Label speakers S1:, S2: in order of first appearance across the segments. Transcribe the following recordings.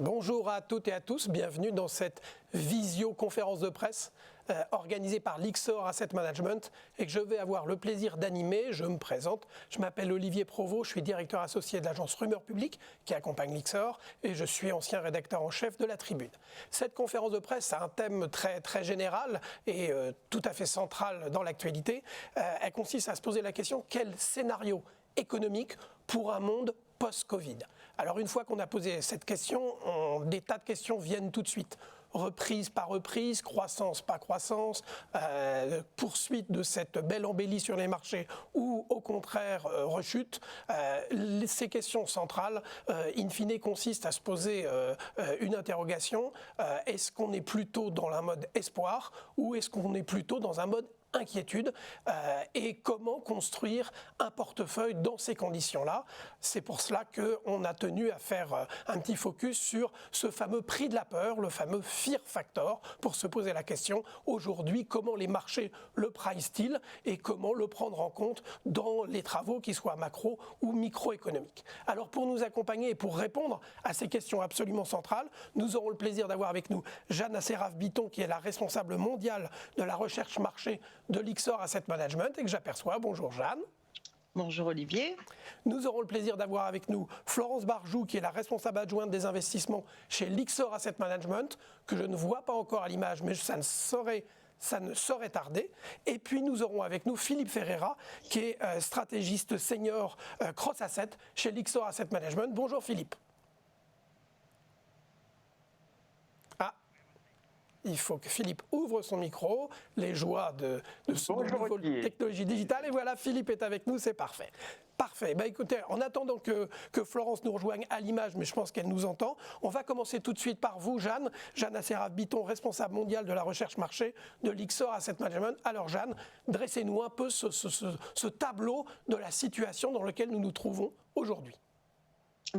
S1: Bonjour à toutes et à tous, bienvenue dans cette visioconférence de presse organisée par Lyxor Asset Management et que je vais avoir le plaisir d'animer. Je me présente, je m'appelle Olivier Provost, je suis directeur associé de l'agence Rumeur Publique qui accompagne Lyxor et je suis ancien rédacteur en chef de La Tribune. Cette conférence de presse a un thème très général et tout à fait central dans l'actualité. Elle consiste à se poser la question, quel scénario économique pour un monde post-Covid. Alors une fois qu'on a posé cette question, des tas de questions viennent tout de suite. Reprise par reprise, croissance par croissance, poursuite de cette belle embellie sur les marchés ou au contraire rechute. Ces questions centrales, in fine, consistent à se poser une interrogation. Est-ce qu'on est plutôt dans un mode espoir ou est-ce qu'on est plutôt dans un mode inquiétude et comment construire un portefeuille dans ces conditions-là. C'est pour cela qu'on a tenu à faire un petit focus sur ce fameux prix de la peur, le fameux fear factor, pour se poser la question aujourd'hui comment les marchés le price-t-ils et comment le prendre en compte dans les travaux qui soient macro ou microéconomiques. Alors pour nous accompagner et pour répondre à ces questions absolument centrales, nous aurons le plaisir d'avoir avec nous Jeanne Asseraf-Bitton qui est la responsable mondiale de la recherche marché de Lyxor Asset Management et que j'aperçois. Bonjour Jeanne.
S2: Bonjour Olivier.
S1: Nous aurons le plaisir d'avoir avec nous Florence Barjou qui est la responsable adjointe des investissements chez Lyxor Asset Management, que je ne vois pas encore à l'image, mais ça ne saurait tarder. Et puis nous aurons avec nous Philippe Ferreira qui est stratégiste senior cross asset chez Lyxor Asset Management. Bonjour Philippe. Il faut que Philippe ouvre son micro, les joies de ce nouveau technologie digitale. Et voilà, Philippe est avec nous, c'est parfait. Parfait. Écoutez, en attendant que Florence nous rejoigne à l'image, mais je pense qu'elle nous entend, on va commencer tout de suite par vous, Jeanne. Jeanne Asseraf-Bitton, responsable mondiale de la recherche marché de Lyxor Asset Management. Alors Jeanne, dressez-nous un peu ce tableau de la situation dans laquelle nous nous trouvons aujourd'hui.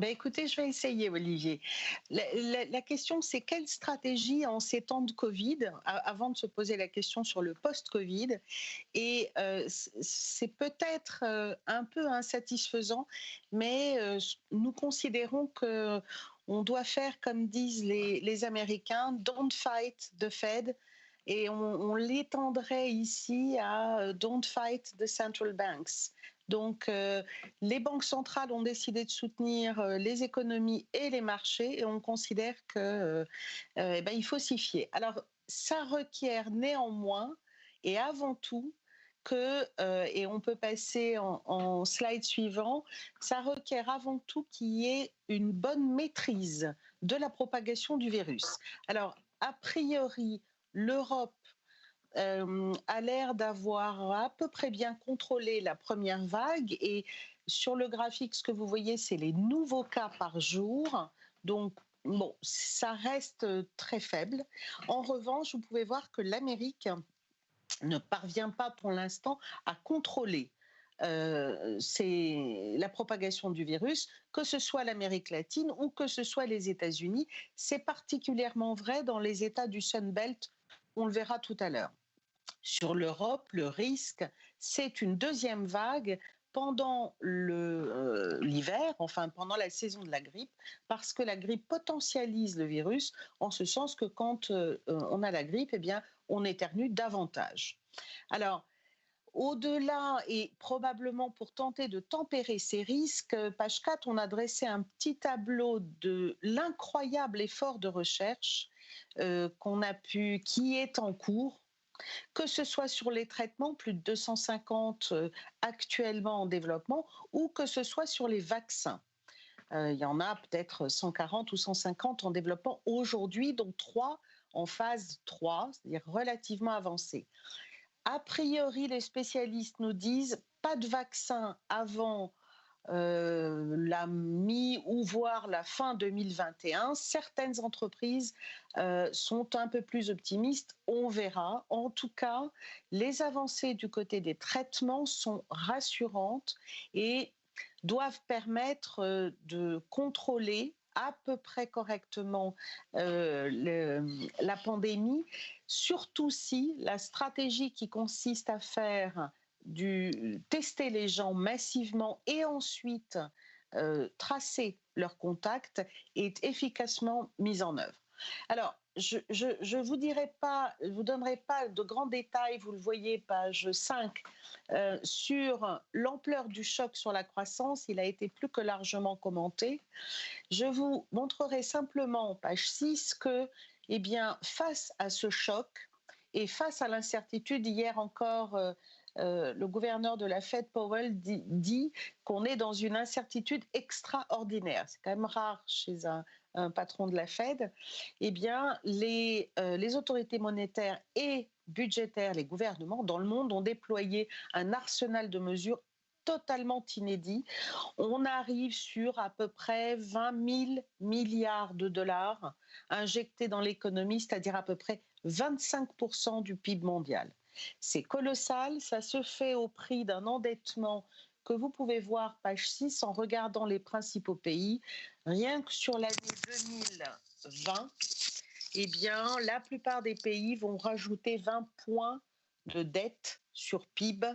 S2: Écoutez, je vais essayer, Olivier. La question, c'est quelle stratégie en ces temps de Covid, avant de se poser la question sur le post-Covid, et c'est peut-être un peu insatisfaisant, mais nous considérons que on doit faire, comme disent les Américains, don't fight the Fed, et on l'étendrait ici à don't fight the central banks. Donc, les banques centrales ont décidé de soutenir les économies et les marchés et on considère qu'il faut s'y fier. Alors, ça requiert néanmoins et avant tout et on peut passer en slide suivant, ça requiert avant tout qu'il y ait une bonne maîtrise de la propagation du virus. Alors, a priori, l'Europe a l'air d'avoir à peu près bien contrôlé la première vague et sur le graphique, ce que vous voyez, c'est les nouveaux cas par jour. Donc, bon, ça reste très faible. En revanche, vous pouvez voir que l'Amérique ne parvient pas pour l'instant à contrôler la propagation du virus, que ce soit l'Amérique latine ou que ce soit les États-Unis. C'est particulièrement vrai dans les États du Sun Belt. On le verra tout à l'heure. Sur l'Europe, le risque, c'est une deuxième vague pendant l'hiver, enfin pendant la saison de la grippe, parce que la grippe potentialise le virus, en ce sens que quand on a la grippe, eh bien, on éternue davantage. Alors, au-delà, et probablement pour tenter de tempérer ces risques, page 4, on a dressé un petit tableau de l'incroyable effort de recherche qui est en cours, que ce soit sur les traitements, plus de 250 actuellement en développement, ou que ce soit sur les vaccins. Il y en a peut-être 140 ou 150 en développement aujourd'hui, dont 3 en phase 3, c'est-à-dire relativement avancée. A priori, les spécialistes nous disent pas de vaccin avant la mi- ou voire la fin 2021. Certaines entreprises sont un peu plus optimistes, on verra. En tout cas, les avancées du côté des traitements sont rassurantes et doivent permettre de contrôler à peu près correctement la pandémie, surtout si la stratégie qui consiste à faire tester les gens massivement et ensuite tracer leur contact est efficacement mise en œuvre. Alors, je vous donnerai pas de grands détails, vous le voyez, page 5, sur l'ampleur du choc sur la croissance. Il a été plus que largement commenté. Je vous montrerai simplement, page 6, que, eh bien, face à ce choc et face à l'incertitude, hier encore, le gouverneur de la Fed, Powell, dit qu'on est dans une incertitude extraordinaire. C'est quand même rare chez un patron de la Fed. Eh bien, les autorités monétaires et budgétaires, les gouvernements dans le monde ont déployé un arsenal de mesures totalement inédit. On arrive sur à peu près 20 000 milliards de dollars injectés dans l'économie, c'est-à-dire à peu près 25% du PIB mondial. C'est colossal, ça se fait au prix d'un endettement que vous pouvez voir, page 6, en regardant les principaux pays. Rien que sur l'année 2020, eh bien, la plupart des pays vont rajouter 20 points de dette sur PIB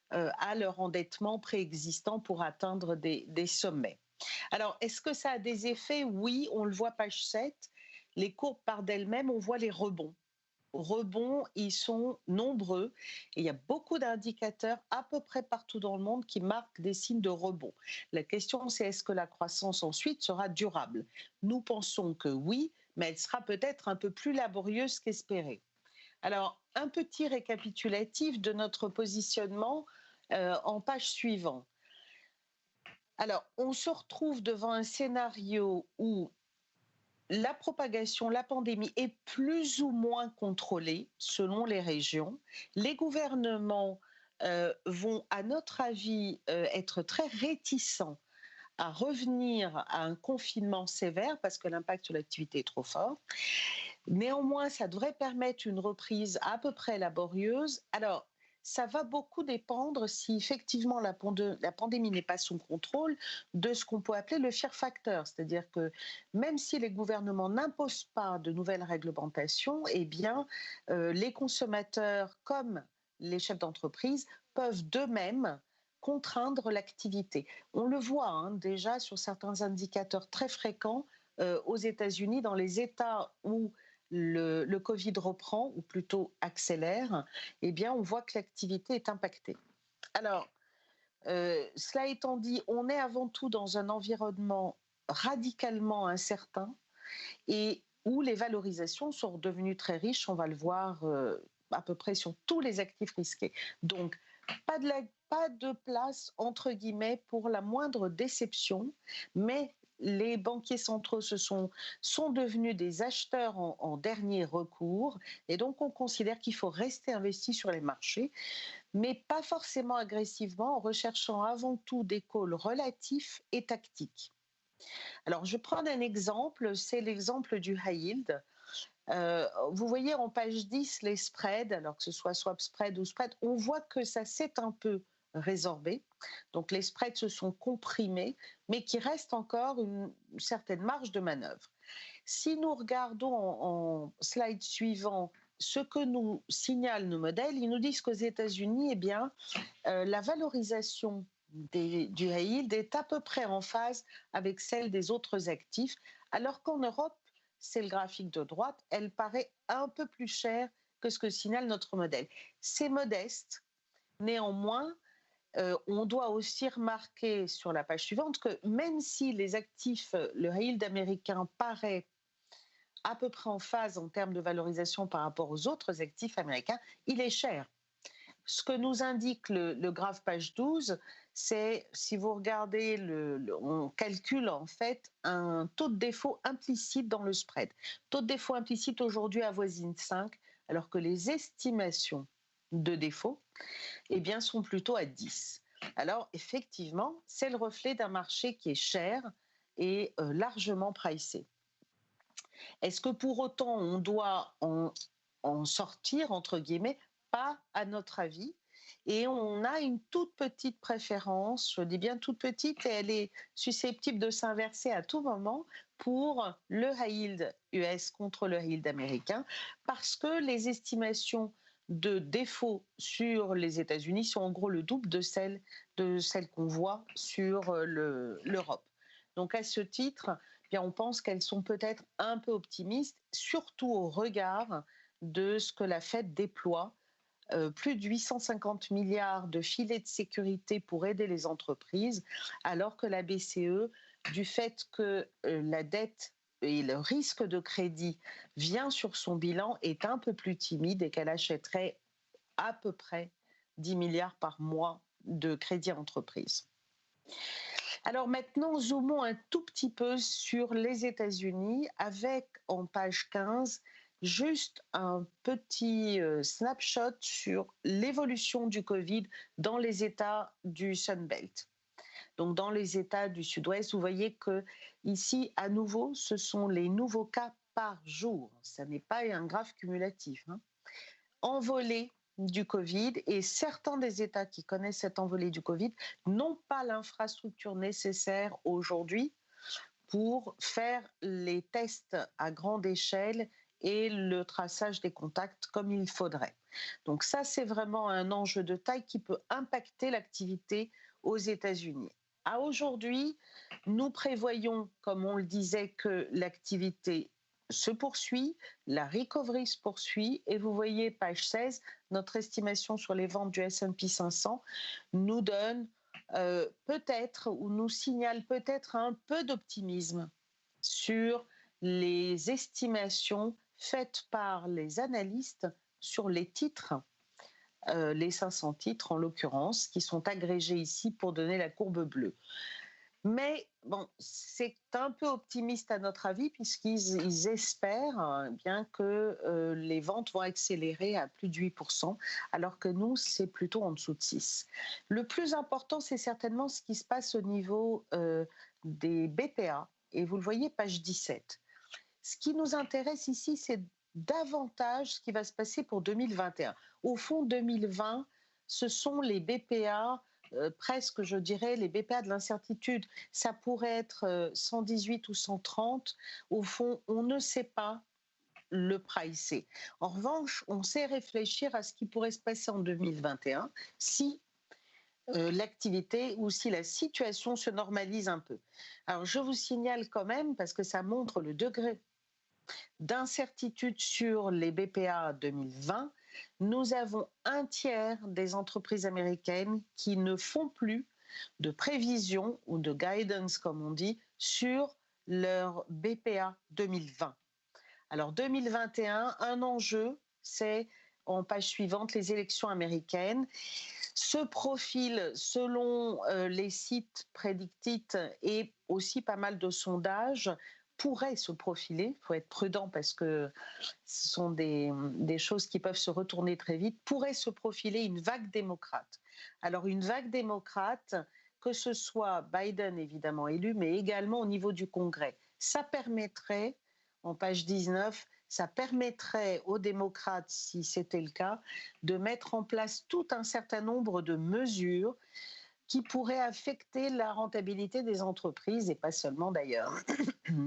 S2: à leur endettement préexistant pour atteindre des sommets. Alors, est-ce que ça a des effets? Oui, on le voit page 7. Les courbes par d'elles-mêmes, on voit les rebonds, ils sont nombreux et il y a beaucoup d'indicateurs à peu près partout dans le monde qui marquent des signes de rebond. La question, c'est est-ce que la croissance ensuite sera durable? Nous pensons que oui, mais elle sera peut-être un peu plus laborieuse qu'espéré. Alors, un petit récapitulatif de notre positionnement en page suivante. Alors, on se retrouve devant un scénario où la propagation, la pandémie est plus ou moins contrôlée selon les régions. Les gouvernements vont, à notre avis, être très réticents à revenir à un confinement sévère parce que l'impact sur l'activité est trop fort. Néanmoins, ça devrait permettre une reprise à peu près laborieuse. Alors, ça va beaucoup dépendre, si effectivement la pandémie n'est pas sous contrôle, de ce qu'on peut appeler le fear factor. C'est-à-dire que même si les gouvernements n'imposent pas de nouvelles réglementations, eh bien, les consommateurs comme les chefs d'entreprise peuvent d'eux-mêmes contraindre l'activité. On le voit déjà sur certains indicateurs très fréquents aux États-Unis, dans les États où le Covid reprend, ou plutôt accélère, eh bien, on voit que l'activité est impactée. Alors, cela étant dit, on est avant tout dans un environnement radicalement incertain et où les valorisations sont devenues très riches, on va le voir à peu près sur tous les actifs risqués. Donc, pas de place, entre guillemets, pour la moindre déception, mais les banquiers centraux sont devenus des acheteurs en dernier recours, et donc on considère qu'il faut rester investi sur les marchés, mais pas forcément agressivement, en recherchant avant tout des calls relatifs et tactiques. Alors, je prends un exemple, c'est l'exemple du high yield. Vous voyez en page 10 les spreads, alors que ce soit swap spread ou spread, on voit que ça s'est un peu résorbé. Donc les spreads se sont comprimés, mais qu'il reste encore une certaine marge de manœuvre. Si nous regardons en slide suivant ce que nous signalent nos modèles, ils nous disent qu'aux États-Unis, eh bien, la valorisation du high yield est à peu près en phase avec celle des autres actifs, alors qu'en Europe, c'est le graphique de droite, elle paraît un peu plus chère que ce que signale notre modèle. C'est modeste, néanmoins, on doit aussi remarquer sur la page suivante que même si les actifs, le high yield américain paraît à peu près en phase en termes de valorisation par rapport aux autres actifs américains, il est cher. Ce que nous indique le graphe page 12, c'est, si vous regardez, on calcule en fait un taux de défaut implicite dans le spread. Taux de défaut implicite aujourd'hui avoisine 5, alors que les estimations de défaut eh bien, sont plutôt à 10. Alors effectivement, c'est le reflet d'un marché qui est cher et largement pricé. Est-ce que pour autant on doit en sortir, entre guillemets? Pas à notre avis. Et on a une toute petite préférence, je dis bien toute petite, et elle est susceptible de s'inverser à tout moment pour le high yield US contre le high yield américain, parce que les estimations de défaut sur les États-Unis sont en gros le double de celles qu'on voit sur l'Europe. Donc à ce titre, eh bien, on pense qu'elles sont peut-être un peu optimistes, surtout au regard de ce que la Fed déploie. Plus de 850 milliards de filets de sécurité pour aider les entreprises, alors que la BCE, du fait que la dette et le risque de crédit vient sur son bilan, est un peu plus timide et qu'elle achèterait à peu près 10 milliards par mois de crédit à entreprise. Alors maintenant, zoomons un tout petit peu sur les États-Unis avec en page 15 juste un petit snapshot sur l'évolution du Covid dans les États du Sun Belt. Donc dans les États du Sud-Ouest, vous voyez que ici, à nouveau, ce sont les nouveaux cas par jour. Ça n'est pas un graphe cumulatif, hein. Envolée du Covid, et certains des États qui connaissent cette envolée du Covid n'ont pas l'infrastructure nécessaire aujourd'hui pour faire les tests à grande échelle et le traçage des contacts comme il faudrait. Donc ça, c'est vraiment un enjeu de taille qui peut impacter l'activité aux États-Unis. À aujourd'hui, nous prévoyons, comme on le disait, que l'activité se poursuit, la recovery se poursuit, et vous voyez, page 16, notre estimation sur les ventes du S&P 500 nous donne peut-être, ou nous signale peut-être un peu d'optimisme sur les estimations faites par les analystes sur les titres, les 500 titres en l'occurrence, qui sont agrégés ici pour donner la courbe bleue. Mais bon, c'est un peu optimiste à notre avis, puisqu'ils espèrent bien que les ventes vont accélérer à plus de 8%, alors que nous, c'est plutôt en dessous de 6%. Le plus important, c'est certainement ce qui se passe au niveau des BPA, et vous le voyez, page 17. Ce qui nous intéresse ici, c'est davantage ce qui va se passer pour 2021. Au fond, 2020, ce sont les BPA, presque, je dirais, les BPA de l'incertitude. Ça pourrait être 118 ou 130. Au fond, on ne sait pas le pricer. En revanche, on sait réfléchir à ce qui pourrait se passer en 2021 si l'activité ou si la situation se normalise un peu. Alors, je vous signale quand même, parce que ça montre le degré d'incertitude sur les BPA 2020, nous avons un tiers des entreprises américaines qui ne font plus de prévision ou de guidance, comme on dit, sur leur BPA 2020. Alors 2021, un enjeu, c'est en page suivante les élections américaines. Ce profil, selon les sites Predictit et aussi pas mal de sondages, pourrait se profiler, il faut être prudent parce que ce sont des choses qui peuvent se retourner très vite, pourrait se profiler une vague démocrate. Alors une vague démocrate, que ce soit Biden évidemment élu, mais également au niveau du Congrès. Ça permettrait, en page 19, ça permettrait aux démocrates, si c'était le cas, de mettre en place tout un certain nombre de mesures qui pourraient affecter la rentabilité des entreprises, et pas seulement d'ailleurs.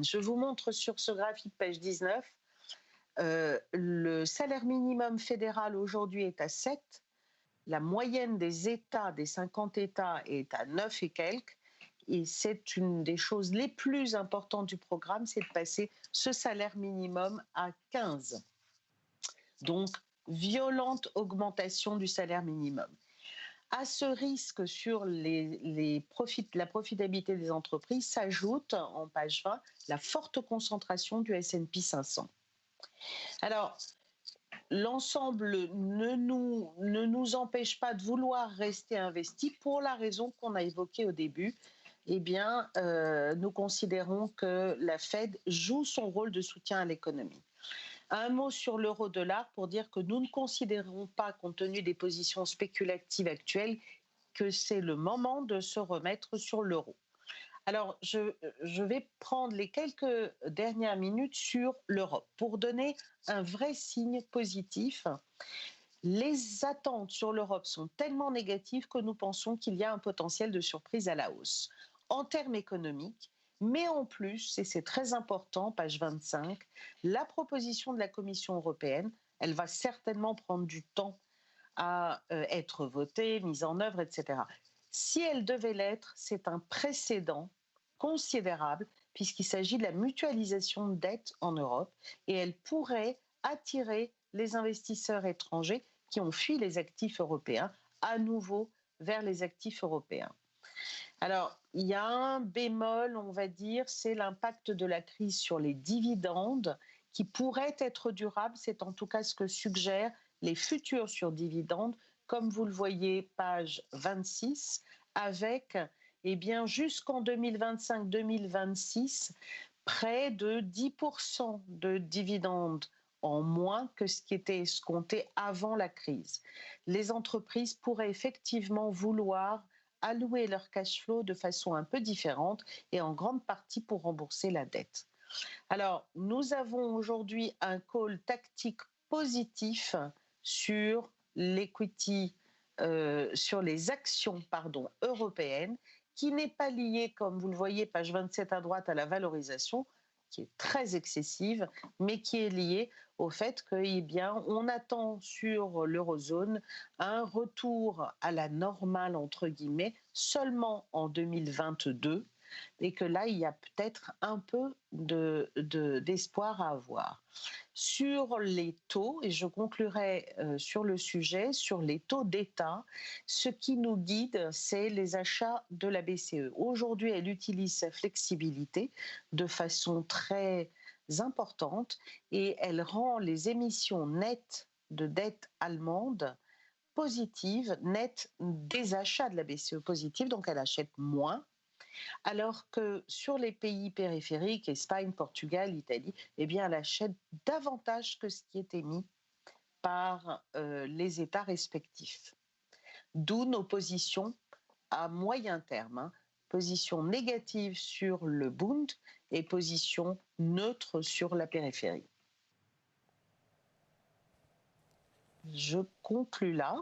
S2: Je vous montre sur ce graphique, page 19, le salaire minimum fédéral aujourd'hui est à 7, la moyenne des États, des 50 États, est à 9 et quelques, et c'est une des choses les plus importantes du programme, c'est de passer ce salaire minimum à 15. Donc, violente augmentation du salaire minimum. À ce risque sur la profitabilité des entreprises s'ajoute, en page 20, la forte concentration du S&P 500. Alors, l'ensemble ne nous empêche pas de vouloir rester investis pour la raison qu'on a évoquée au début. Eh bien, nous considérons que la Fed joue son rôle de soutien à l'économie. Un mot sur l'euro-dollar pour dire que nous ne considérons pas, compte tenu des positions spéculatives actuelles, que c'est le moment de se remettre sur l'euro. Alors, je vais prendre les quelques dernières minutes sur l'Europe pour donner un vrai signe positif. Les attentes sur l'Europe sont tellement négatives que nous pensons qu'il y a un potentiel de surprise à la hausse en termes économiques, mais en plus, et c'est très important, page 25, la proposition de la Commission européenne, elle va certainement prendre du temps à être votée, mise en œuvre, etc. Si elle devait l'être, c'est un précédent considérable puisqu'il s'agit de la mutualisation de dettes en Europe et elle pourrait attirer les investisseurs étrangers qui ont fui les actifs européens à nouveau vers les actifs européens. Alors, il y a un bémol, on va dire, c'est l'impact de la crise sur les dividendes qui pourrait être durable. C'est en tout cas ce que suggèrent les futurs sur dividendes, comme vous le voyez, page 26, avec, eh bien, jusqu'en 2025-2026, près de 10% de dividendes en moins que ce qui était escompté avant la crise. Les entreprises pourraient effectivement vouloir allouer leur cash flow de façon un peu différente et en grande partie pour rembourser la dette. Alors, nous avons aujourd'hui un call tactique positif sur l'equity, sur les actions européennes, qui n'est pas lié, comme vous le voyez, page 27 à droite, à la valorisation, qui est très excessive, mais qui est liée au fait que, eh bien, on attend sur l'eurozone un retour à la normale, entre guillemets, seulement en 2022, et que là, il y a peut-être un peu d'espoir à avoir. Sur les taux, et je conclurai sur le sujet, sur les taux d'État, ce qui nous guide, c'est les achats de la BCE. Aujourd'hui, elle utilise sa flexibilité de façon très importante et elle rend les émissions nettes de dette allemande positives, nettes des achats de la BCE positives, donc elle achète moins. Alors que sur les pays périphériques, Espagne, Portugal, Italie, eh bien, elle achète davantage que ce qui est émis par les États respectifs. D'où nos positions à moyen terme, position négative sur le Bund et position neutre sur la périphérie. Je conclus là.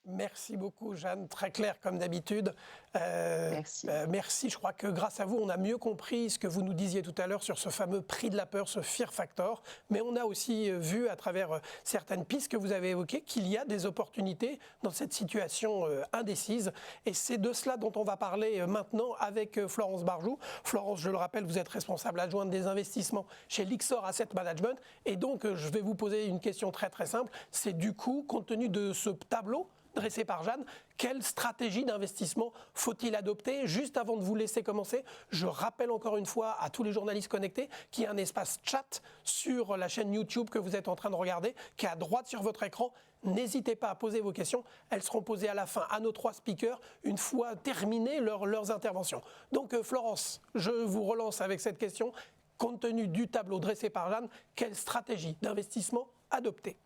S1: Merci beaucoup, Jeanne. Très clair, comme d'habitude.
S2: Merci.
S1: Merci. Je crois que grâce à vous, on a mieux compris ce que vous nous disiez tout à l'heure sur ce fameux prix de la peur, ce fear factor. Mais on a aussi vu à travers certaines pistes que vous avez évoquées qu'il y a des opportunités dans cette situation indécise. Et c'est de cela dont on va parler maintenant avec Florence Barjou. Florence, je le rappelle, vous êtes responsable adjointe des investissements chez Lyxor Asset Management. Et donc, je vais vous poser une question très très simple. C'est du coup, compte tenu de ce tableau dressé par Jeanne, quelle stratégie d'investissement faut-il adopter? Juste avant de vous laisser commencer, je rappelle encore une fois à tous les journalistes connectés qu'il y a un espace chat sur la chaîne YouTube que vous êtes en train de regarder, qui est à droite sur votre écran. N'hésitez pas à poser vos questions. Elles seront posées à la fin à nos trois speakers une fois terminées leurs interventions. Donc Florence, je vous relance avec cette question. Compte tenu du tableau dressé par Jeanne, quelle stratégie d'investissement adopter?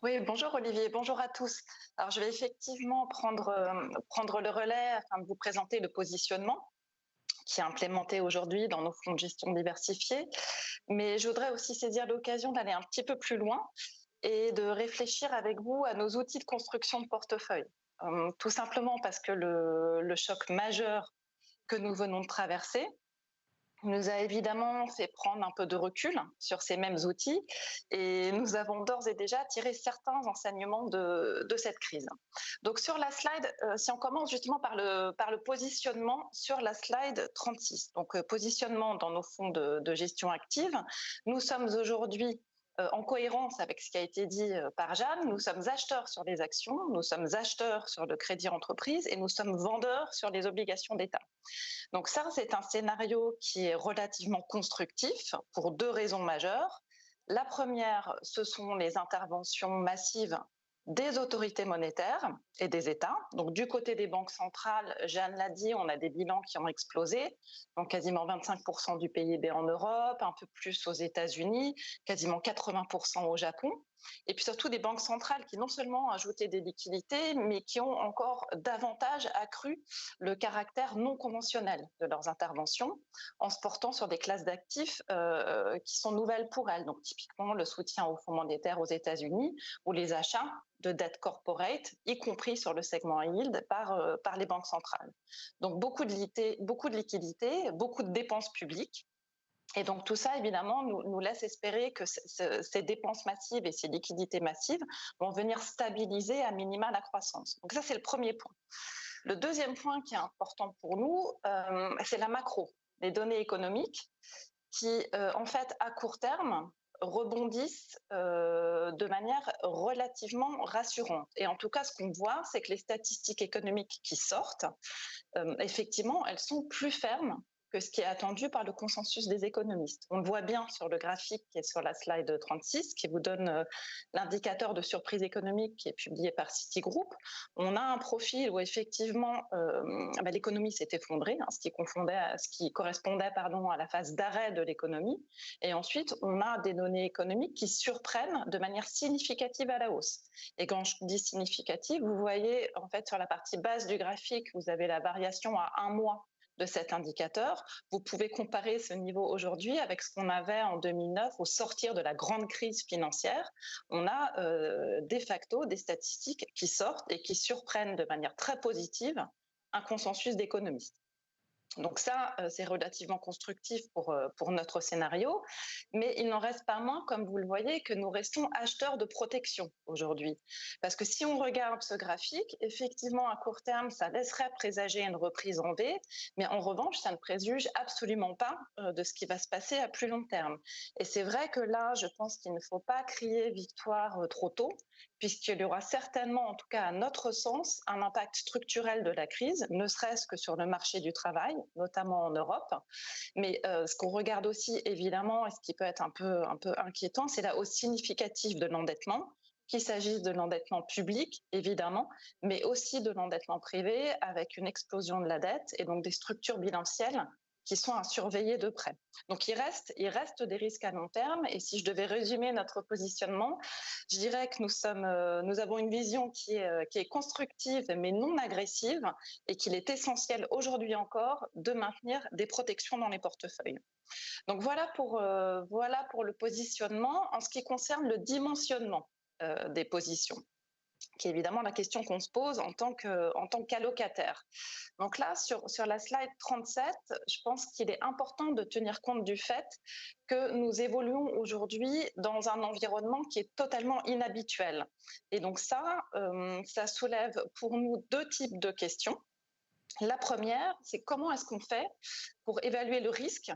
S3: Oui, bonjour Olivier, bonjour à tous. Alors je vais effectivement prendre le relais afin de vous présenter le positionnement qui est implémenté aujourd'hui dans nos fonds de gestion diversifiés. Mais je voudrais aussi saisir l'occasion d'aller un petit peu plus loin et de réfléchir avec vous à nos outils de construction de portefeuille. Tout simplement parce que le choc majeur que nous venons de traverser nous a évidemment fait prendre un peu de recul sur ces mêmes outils et nous avons d'ores et déjà tiré certains enseignements de cette crise. Donc sur la slide, si on commence justement par le positionnement sur la slide 36, donc positionnement dans nos fonds de gestion active, nous sommes aujourd'hui en cohérence avec ce qui a été dit par Jeanne, nous sommes acheteurs sur les actions, nous sommes acheteurs sur le crédit entreprise et nous sommes vendeurs sur les obligations d'État. Donc ça, c'est un scénario qui est relativement constructif pour deux raisons majeures. La première, ce sont les interventions massives des autorités monétaires et des États. Donc du côté des banques centrales, Jeanne l'a dit, on a des bilans qui ont explosé, donc quasiment 25% du PIB en Europe, un peu plus aux États-Unis, quasiment 80% au Japon. Et puis surtout des banques centrales qui non seulement ont ajouté des liquidités, mais qui ont encore davantage accru le caractère non conventionnel de leurs interventions en se portant sur des classes d'actifs qui sont nouvelles pour elles. Donc typiquement le soutien au Fonds monétaire aux États-Unis ou les achats de dette corporate, y compris sur le segment yield par les banques centrales. Donc beaucoup de liquidités, beaucoup de dépenses publiques. Et donc tout ça, évidemment, nous laisse espérer que ces dépenses massives et ces liquidités massives vont venir stabiliser à minima la croissance. Donc ça, c'est le premier point. Le deuxième point qui est important pour nous, c'est la macro, les données économiques qui, en fait, à court terme, rebondissent de manière relativement rassurante. Et en tout cas, ce qu'on voit, c'est que les statistiques économiques qui sortent, effectivement, elles sont plus fermes que ce qui est attendu par le consensus des économistes. On le voit bien sur le graphique qui est sur la slide 36, qui vous donne l'indicateur de surprise économique qui est publié par Citigroup. On a un profil où effectivement l'économie s'est effondrée, ce qui correspondait à la phase d'arrêt de l'économie. Et ensuite, on a des données économiques qui surprennent de manière significative à la hausse. Et quand je dis significative, vous voyez en fait sur la partie basse du graphique, vous avez la variation à 1 mois de cet indicateur. Vous pouvez comparer ce niveau aujourd'hui avec ce qu'on avait en 2009 au sortir de la grande crise financière. On a de facto des statistiques qui sortent et qui surprennent de manière très positive un consensus d'économistes. Donc ça, c'est relativement constructif pour notre scénario, mais il n'en reste pas moins, comme vous le voyez, que nous restons acheteurs de protection aujourd'hui. Parce que si on regarde ce graphique, effectivement, à court terme, ça laisserait présager une reprise en V, mais en revanche, ça ne préjuge absolument pas de ce qui va se passer à plus long terme. Et c'est vrai que là, je pense qu'il ne faut pas crier victoire trop tôt, puisqu'il y aura certainement, en tout cas à notre sens, un impact structurel de la crise, ne serait-ce que sur le marché du travail, notamment en Europe. Mais ce qu'on regarde aussi, évidemment, et ce qui peut être un peu inquiétant, c'est la hausse significative de l'endettement, qu'il s'agisse de l'endettement public, évidemment, mais aussi de l'endettement privé, avec une explosion de la dette et donc des structures bilancielles qui sont à surveiller de près. Donc il reste des risques à long terme, et si je devais résumer notre positionnement, je dirais que nous avons une vision qui est constructive mais non agressive, et qu'il est essentiel aujourd'hui encore de maintenir des protections dans les portefeuilles. Donc voilà pour le positionnement. En ce qui concerne le dimensionnement des positions, qui est évidemment la question qu'on se pose en tant qu'allocataire. Donc là, sur la slide 37, je pense qu'il est important de tenir compte du fait que nous évoluons aujourd'hui dans un environnement qui est totalement inhabituel. Et donc ça soulève pour nous 2 types de questions. La première, c'est comment est-ce qu'on fait pour évaluer le risque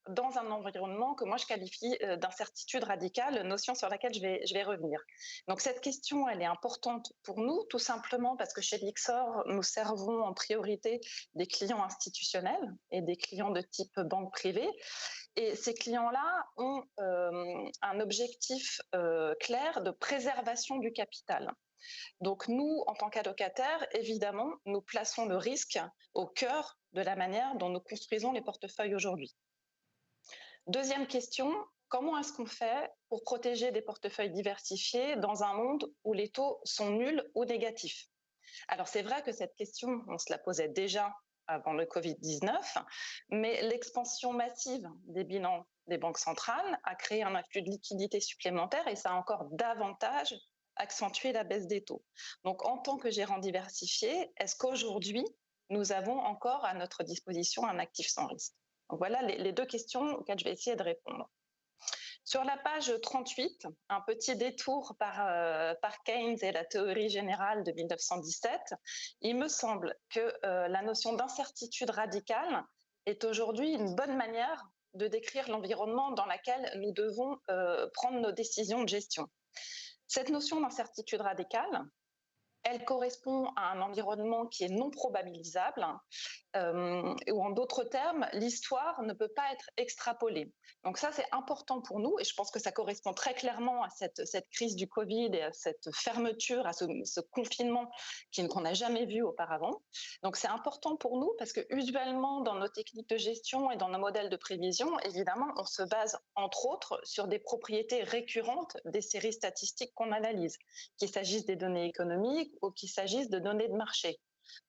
S3: dans un environnement que moi je qualifie d'incertitude radicale, notion sur laquelle je vais revenir. Donc cette question, elle est importante pour nous, tout simplement parce que chez Lyxor, nous servons en priorité des clients institutionnels et des clients de type banque privée. Et ces clients-là ont un objectif clair de préservation du capital. Donc nous, en tant qu'allocataires, évidemment, nous plaçons le risque au cœur de la manière dont nous construisons les portefeuilles aujourd'hui. Deuxième question, comment est-ce qu'on fait pour protéger des portefeuilles diversifiés dans un monde où les taux sont nuls ou négatifs? Alors c'est vrai que cette question, on se la posait déjà avant le Covid-19, mais l'expansion massive des bilans des banques centrales a créé un afflux de liquidités supplémentaires, et ça a encore davantage accentué la baisse des taux. Donc en tant que gérant diversifié, est-ce qu'aujourd'hui, nous avons encore à notre disposition un actif sans risque? Donc voilà les 2 questions auxquelles je vais essayer de répondre. Sur la page 38, un petit détour par Keynes et la théorie générale de 1917, il me semble que la notion d'incertitude radicale est aujourd'hui une bonne manière de décrire l'environnement dans lequel nous devons prendre nos décisions de gestion. Cette notion d'incertitude radicale, elle correspond à un environnement qui est non probabilisable, ou en d'autres termes, l'histoire ne peut pas être extrapolée. Donc ça, c'est important pour nous, et je pense que ça correspond très clairement à cette crise du Covid et à cette fermeture, à ce confinement qu'on n'a jamais vu auparavant. Donc c'est important pour nous parce que usuellement, dans nos techniques de gestion et dans nos modèles de prévision, évidemment, on se base entre autres sur des propriétés récurrentes des séries statistiques qu'on analyse, qu'il s'agisse des données économiques ou qu'il s'agisse de données de marché.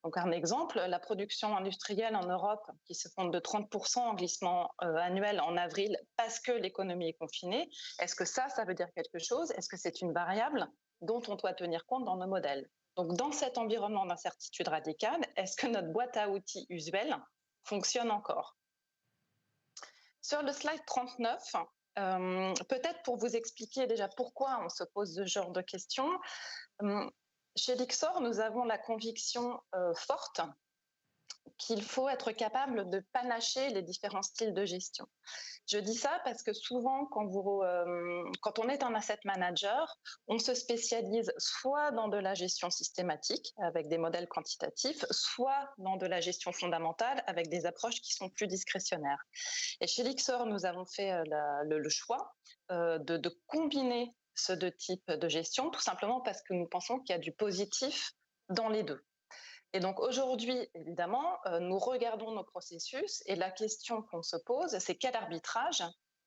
S3: Donc un exemple, la production industrielle en Europe qui se fonde de 30% en glissement annuel en avril parce que l'économie est confinée, est-ce que ça veut dire quelque chose? Est-ce que c'est une variable dont on doit tenir compte dans nos modèles? Donc dans cet environnement d'incertitude radicale, est-ce que notre boîte à outils usuelle fonctionne encore? Sur le slide 39, peut-être pour vous expliquer déjà pourquoi on se pose ce genre de questions, Chez Lyxor, nous avons la conviction forte qu'il faut être capable de panacher les différents styles de gestion. Je dis ça parce que souvent, quand on est un asset manager, on se spécialise soit dans de la gestion systématique avec des modèles quantitatifs, soit dans de la gestion fondamentale avec des approches qui sont plus discrétionnaires. Et chez Lyxor, nous avons fait le choix de combiner ces deux types de gestion, tout simplement parce que nous pensons qu'il y a du positif dans les deux. Et donc aujourd'hui, évidemment, nous regardons nos processus et la question qu'on se pose, c'est quel arbitrage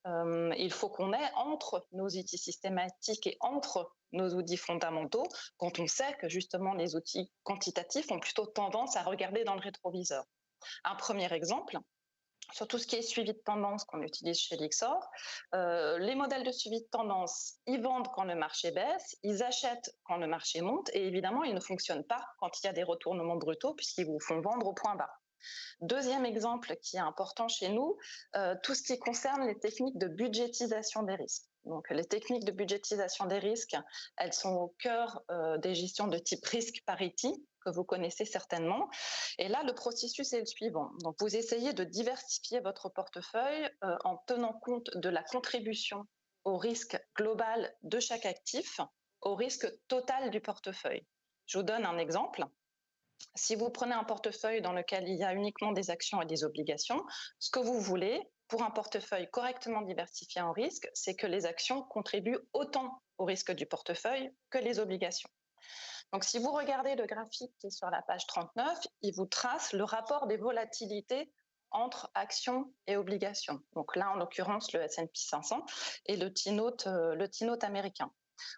S3: il faut qu'on ait entre nos outils systématiques et entre nos outils fondamentaux, quand on sait que justement les outils quantitatifs ont plutôt tendance à regarder dans le rétroviseur. Un premier exemple, sur tout ce qui est suivi de tendance qu'on utilise chez Lyxor, les modèles de suivi de tendance, ils vendent quand le marché baisse, ils achètent quand le marché monte, et évidemment, ils ne fonctionnent pas quand il y a des retournements brutaux, puisqu'ils vous font vendre au point bas. Deuxième exemple qui est important chez nous, tout ce qui concerne les techniques de budgétisation des risques. Donc, les techniques de budgétisation des risques, elles sont au cœur des gestions de type risk parity, que vous connaissez certainement. Et là, le processus est le suivant. Donc, vous essayez de diversifier votre portefeuille en tenant compte de la contribution au risque global de chaque actif, au risque total du portefeuille. Je vous donne un exemple. Si vous prenez un portefeuille dans lequel il y a uniquement des actions et des obligations, ce que vous voulez pour un portefeuille correctement diversifié en risque, c'est que les actions contribuent autant au risque du portefeuille que les obligations. Donc, si vous regardez le graphique qui est sur la page 39, il vous trace le rapport des volatilités entre actions et obligations. Donc là, en l'occurrence, le S&P 500 et le T-Note américain.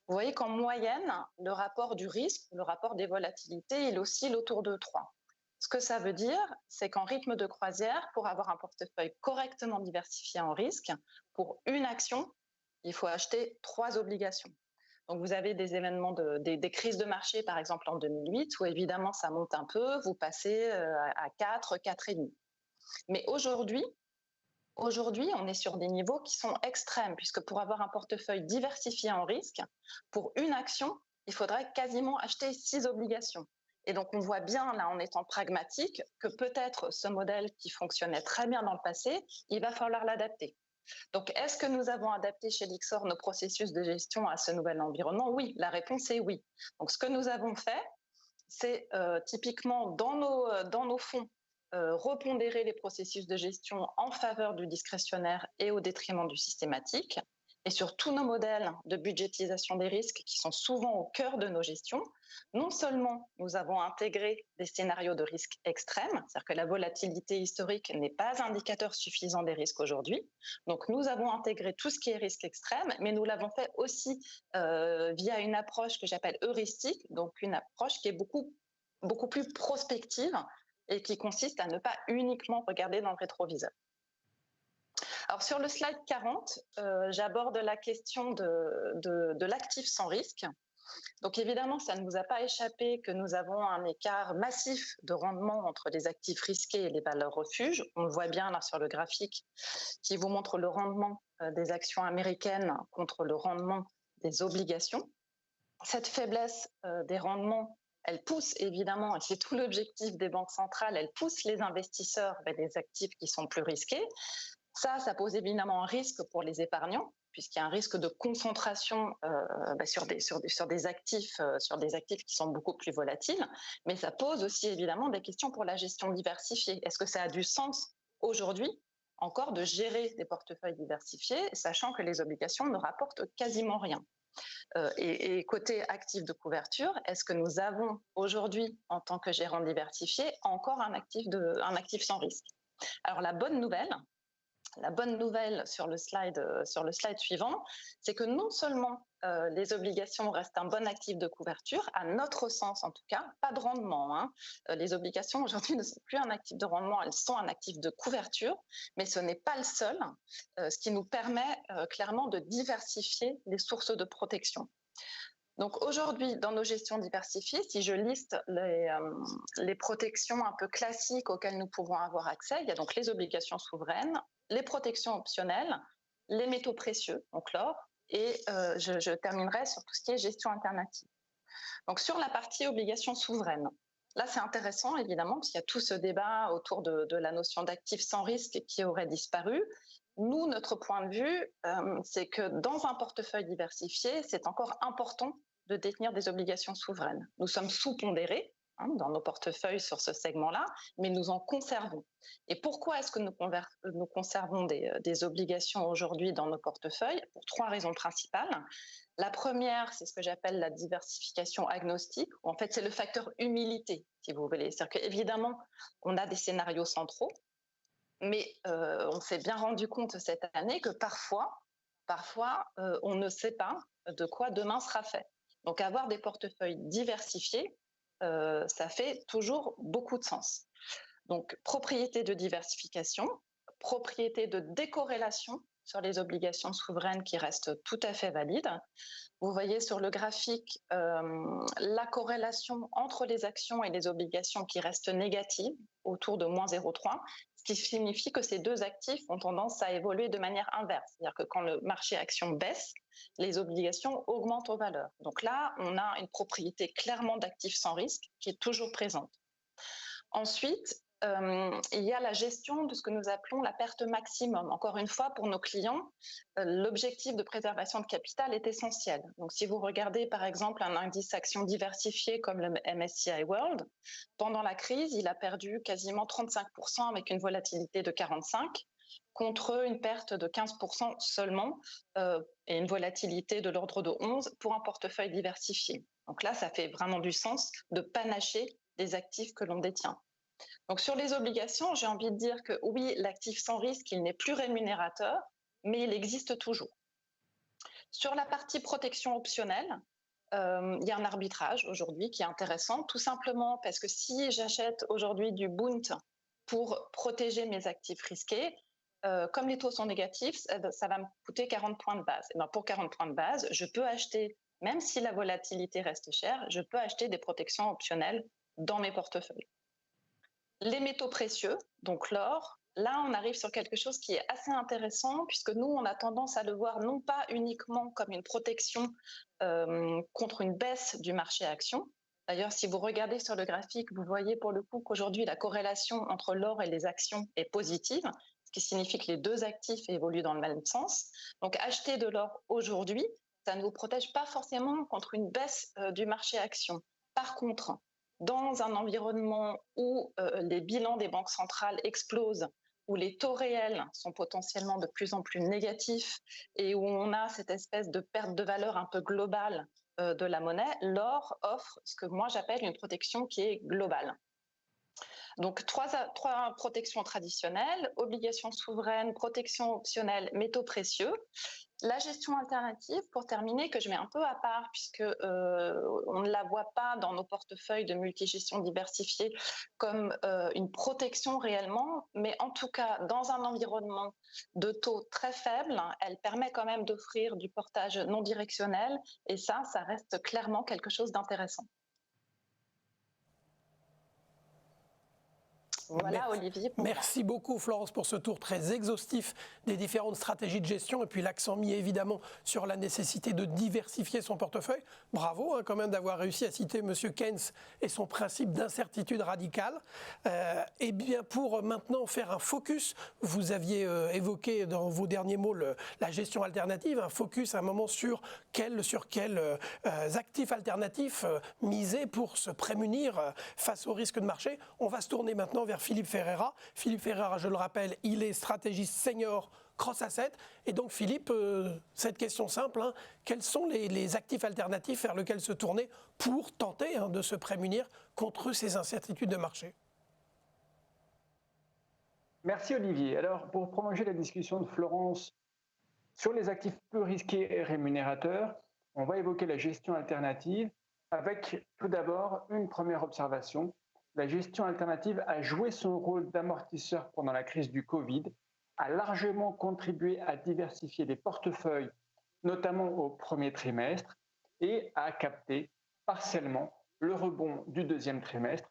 S3: Vous voyez qu'en moyenne, le rapport du risque, le rapport des volatilités, il oscille autour de 3. Ce que ça veut dire, c'est qu'en rythme de croisière, pour avoir un portefeuille correctement diversifié en risque, pour une action, il faut acheter 3 obligations. Donc, vous avez des événements, des crises de marché, par exemple en 2008, où évidemment ça monte un peu, vous passez à 4, 4,5. Mais aujourd'hui, on est sur des niveaux qui sont extrêmes, puisque pour avoir un portefeuille diversifié en risque, pour une action, il faudrait quasiment acheter 6 obligations. Et donc, on voit bien, là, en étant pragmatique, que peut-être ce modèle qui fonctionnait très bien dans le passé, il va falloir l'adapter. Donc, est-ce que nous avons adapté chez Lyxor nos processus de gestion à ce nouvel environnement? Oui, la réponse est oui. Donc, ce que nous avons fait, c'est typiquement dans nos fonds, repondérer les processus de gestion en faveur du discrétionnaire et au détriment du systématique. Et sur tous nos modèles de budgétisation des risques qui sont souvent au cœur de nos gestions, non seulement nous avons intégré des scénarios de risque extrêmes, c'est-à-dire que la volatilité historique n'est pas indicateur suffisant des risques aujourd'hui, donc nous avons intégré tout ce qui est risque extrême, mais nous l'avons fait aussi via une approche que j'appelle heuristique, donc une approche qui est beaucoup plus prospective et qui consiste à ne pas uniquement regarder dans le rétroviseur. Alors sur le slide 40, j'aborde la question de l'actif sans risque. Donc évidemment, ça ne vous a pas échappé que nous avons un écart massif de rendement entre les actifs risqués et les valeurs refuges. On le voit bien là sur le graphique qui vous montre le rendement des actions américaines contre le rendement des obligations. Cette faiblesse des rendements, elle pousse évidemment, et c'est tout l'objectif des banques centrales, elle pousse les investisseurs vers des actifs qui sont plus risqués. Ça pose évidemment un risque pour les épargnants, puisqu'il y a un risque de concentration sur des actifs qui sont beaucoup plus volatiles, mais ça pose aussi évidemment des questions pour la gestion diversifiée. Est-ce que ça a du sens aujourd'hui encore de gérer des portefeuilles diversifiés, sachant que les obligations ne rapportent quasiment rien? Et côté actif de couverture, est-ce que nous avons aujourd'hui, en tant que gérant diversifié, encore un actif sans risque? Alors la bonne nouvelle sur le slide suivant, c'est que non seulement les obligations restent un bon actif de couverture, à notre sens en tout cas, pas de rendement. Hein. Les obligations aujourd'hui ne sont plus un actif de rendement, elles sont un actif de couverture, mais ce n'est pas le seul, ce qui nous permet clairement de diversifier les sources de protection. Donc aujourd'hui, dans nos gestions diversifiées, si je liste les protections un peu classiques auxquelles nous pouvons avoir accès, il y a donc les obligations souveraines, les protections optionnelles, les métaux précieux, donc l'or, et je terminerai sur tout ce qui est gestion alternative. Donc sur la partie obligations souveraines, là c'est intéressant évidemment parce qu'il y a tout ce débat autour de la notion d'actif sans risque qui aurait disparu. Nous, notre point de vue, c'est que dans un portefeuille diversifié, c'est encore important de détenir des obligations souveraines. Nous sommes sous-pondérés dans nos portefeuilles sur ce segment-là, mais nous en conservons. Et pourquoi est-ce que nous conservons des obligations aujourd'hui dans nos portefeuilles? Pour 3 raisons principales. La première, c'est ce que j'appelle la diversification agnostique. En fait, c'est le facteur humilité, si vous voulez. C'est-à-dire qu'évidemment, on a des scénarios centraux, mais on s'est bien rendu compte cette année que parfois, on ne sait pas de quoi demain sera fait. Donc, avoir des portefeuilles diversifiés, ça fait toujours beaucoup de sens. Donc, propriété de diversification, propriété de décorrélation sur les obligations souveraines qui restent tout à fait valides. Vous voyez sur le graphique la corrélation entre les actions et les obligations qui reste négative, autour de moins 0,3, ce qui signifie que ces 2 actifs ont tendance à évoluer de manière inverse. C'est-à-dire que quand le marché action baisse, les obligations augmentent en valeur. Donc là, on a une propriété clairement d'actifs sans risque qui est toujours présente. Ensuite, il y a la gestion de ce que nous appelons la perte maximum. Encore une fois, pour nos clients, l'objectif de préservation de capital est essentiel. Donc, si vous regardez par exemple un indice action diversifié comme le MSCI World, pendant la crise, il a perdu quasiment 35% avec une volatilité de 45%, contre une perte de 15% seulement et une volatilité de l'ordre de 11% pour un portefeuille diversifié. Donc là, ça fait vraiment du sens de panacher les actifs que l'on détient. Donc sur les obligations, j'ai envie de dire que oui, l'actif sans risque, il n'est plus rémunérateur, mais il existe toujours. Sur la partie protection optionnelle, il y a un arbitrage aujourd'hui qui est intéressant, tout simplement parce que si j'achète aujourd'hui du Bund pour protéger mes actifs risqués, comme les taux sont négatifs, ça va me coûter 40 points de base. Et bien pour 40 points de base, je peux acheter, même si la volatilité reste chère, je peux acheter des protections optionnelles dans mes portefeuilles. Les métaux précieux, donc l'or, là on arrive sur quelque chose qui est assez intéressant puisque nous on a tendance à le voir non pas uniquement comme une protection contre une baisse du marché action. D'ailleurs, si vous regardez sur le graphique, vous voyez pour le coup qu'aujourd'hui la corrélation entre l'or et les actions est positive, ce qui signifie que les 2 actifs évoluent dans le même sens. Donc acheter de l'or aujourd'hui, ça ne vous protège pas forcément contre une baisse du marché action. Par contre, dans un environnement où les bilans des banques centrales explosent, où les taux réels sont potentiellement de plus en plus négatifs et où on a cette espèce de perte de valeur un peu globale de la monnaie, l'or offre ce que moi j'appelle une protection qui est globale. Donc 3 protections traditionnelles, obligations souveraines, protection optionnelle, métaux précieux. La gestion alternative, pour terminer, que je mets un peu à part puisque on ne la voit pas dans nos portefeuilles de multigestion diversifiée comme une protection réellement, mais en tout cas dans un environnement de taux très faible, elle permet quand même d'offrir du portage non directionnel et ça reste clairement quelque chose d'intéressant. Voilà, Olivier.
S1: Merci beaucoup Florence pour ce tour très exhaustif des différentes stratégies de gestion et puis l'accent mis évidemment sur la nécessité de diversifier son portefeuille. Bravo quand même d'avoir réussi à citer M. Keynes et son principe d'incertitude radicale. Et bien pour maintenant faire un focus, vous aviez évoqué dans vos derniers mots la gestion alternative, un focus à un moment sur quels actifs alternatifs miser pour se prémunir face aux risques de marché. On va se tourner maintenant vers Philippe Ferreira. Philippe Ferreira, je le rappelle, il est stratégiste senior cross asset. Et donc Philippe, cette question simple, quels sont les actifs alternatifs vers lesquels se tourner pour tenter de se prémunir contre ces incertitudes de marché?
S4: Merci Olivier. Alors pour prolonger la discussion de Florence sur les actifs peu risqués et rémunérateurs, on va évoquer la gestion alternative avec tout d'abord une première observation. La gestion alternative a joué son rôle d'amortisseur pendant la crise du Covid, a largement contribué à diversifier les portefeuilles, notamment au premier trimestre, et a capté partiellement le rebond du deuxième trimestre.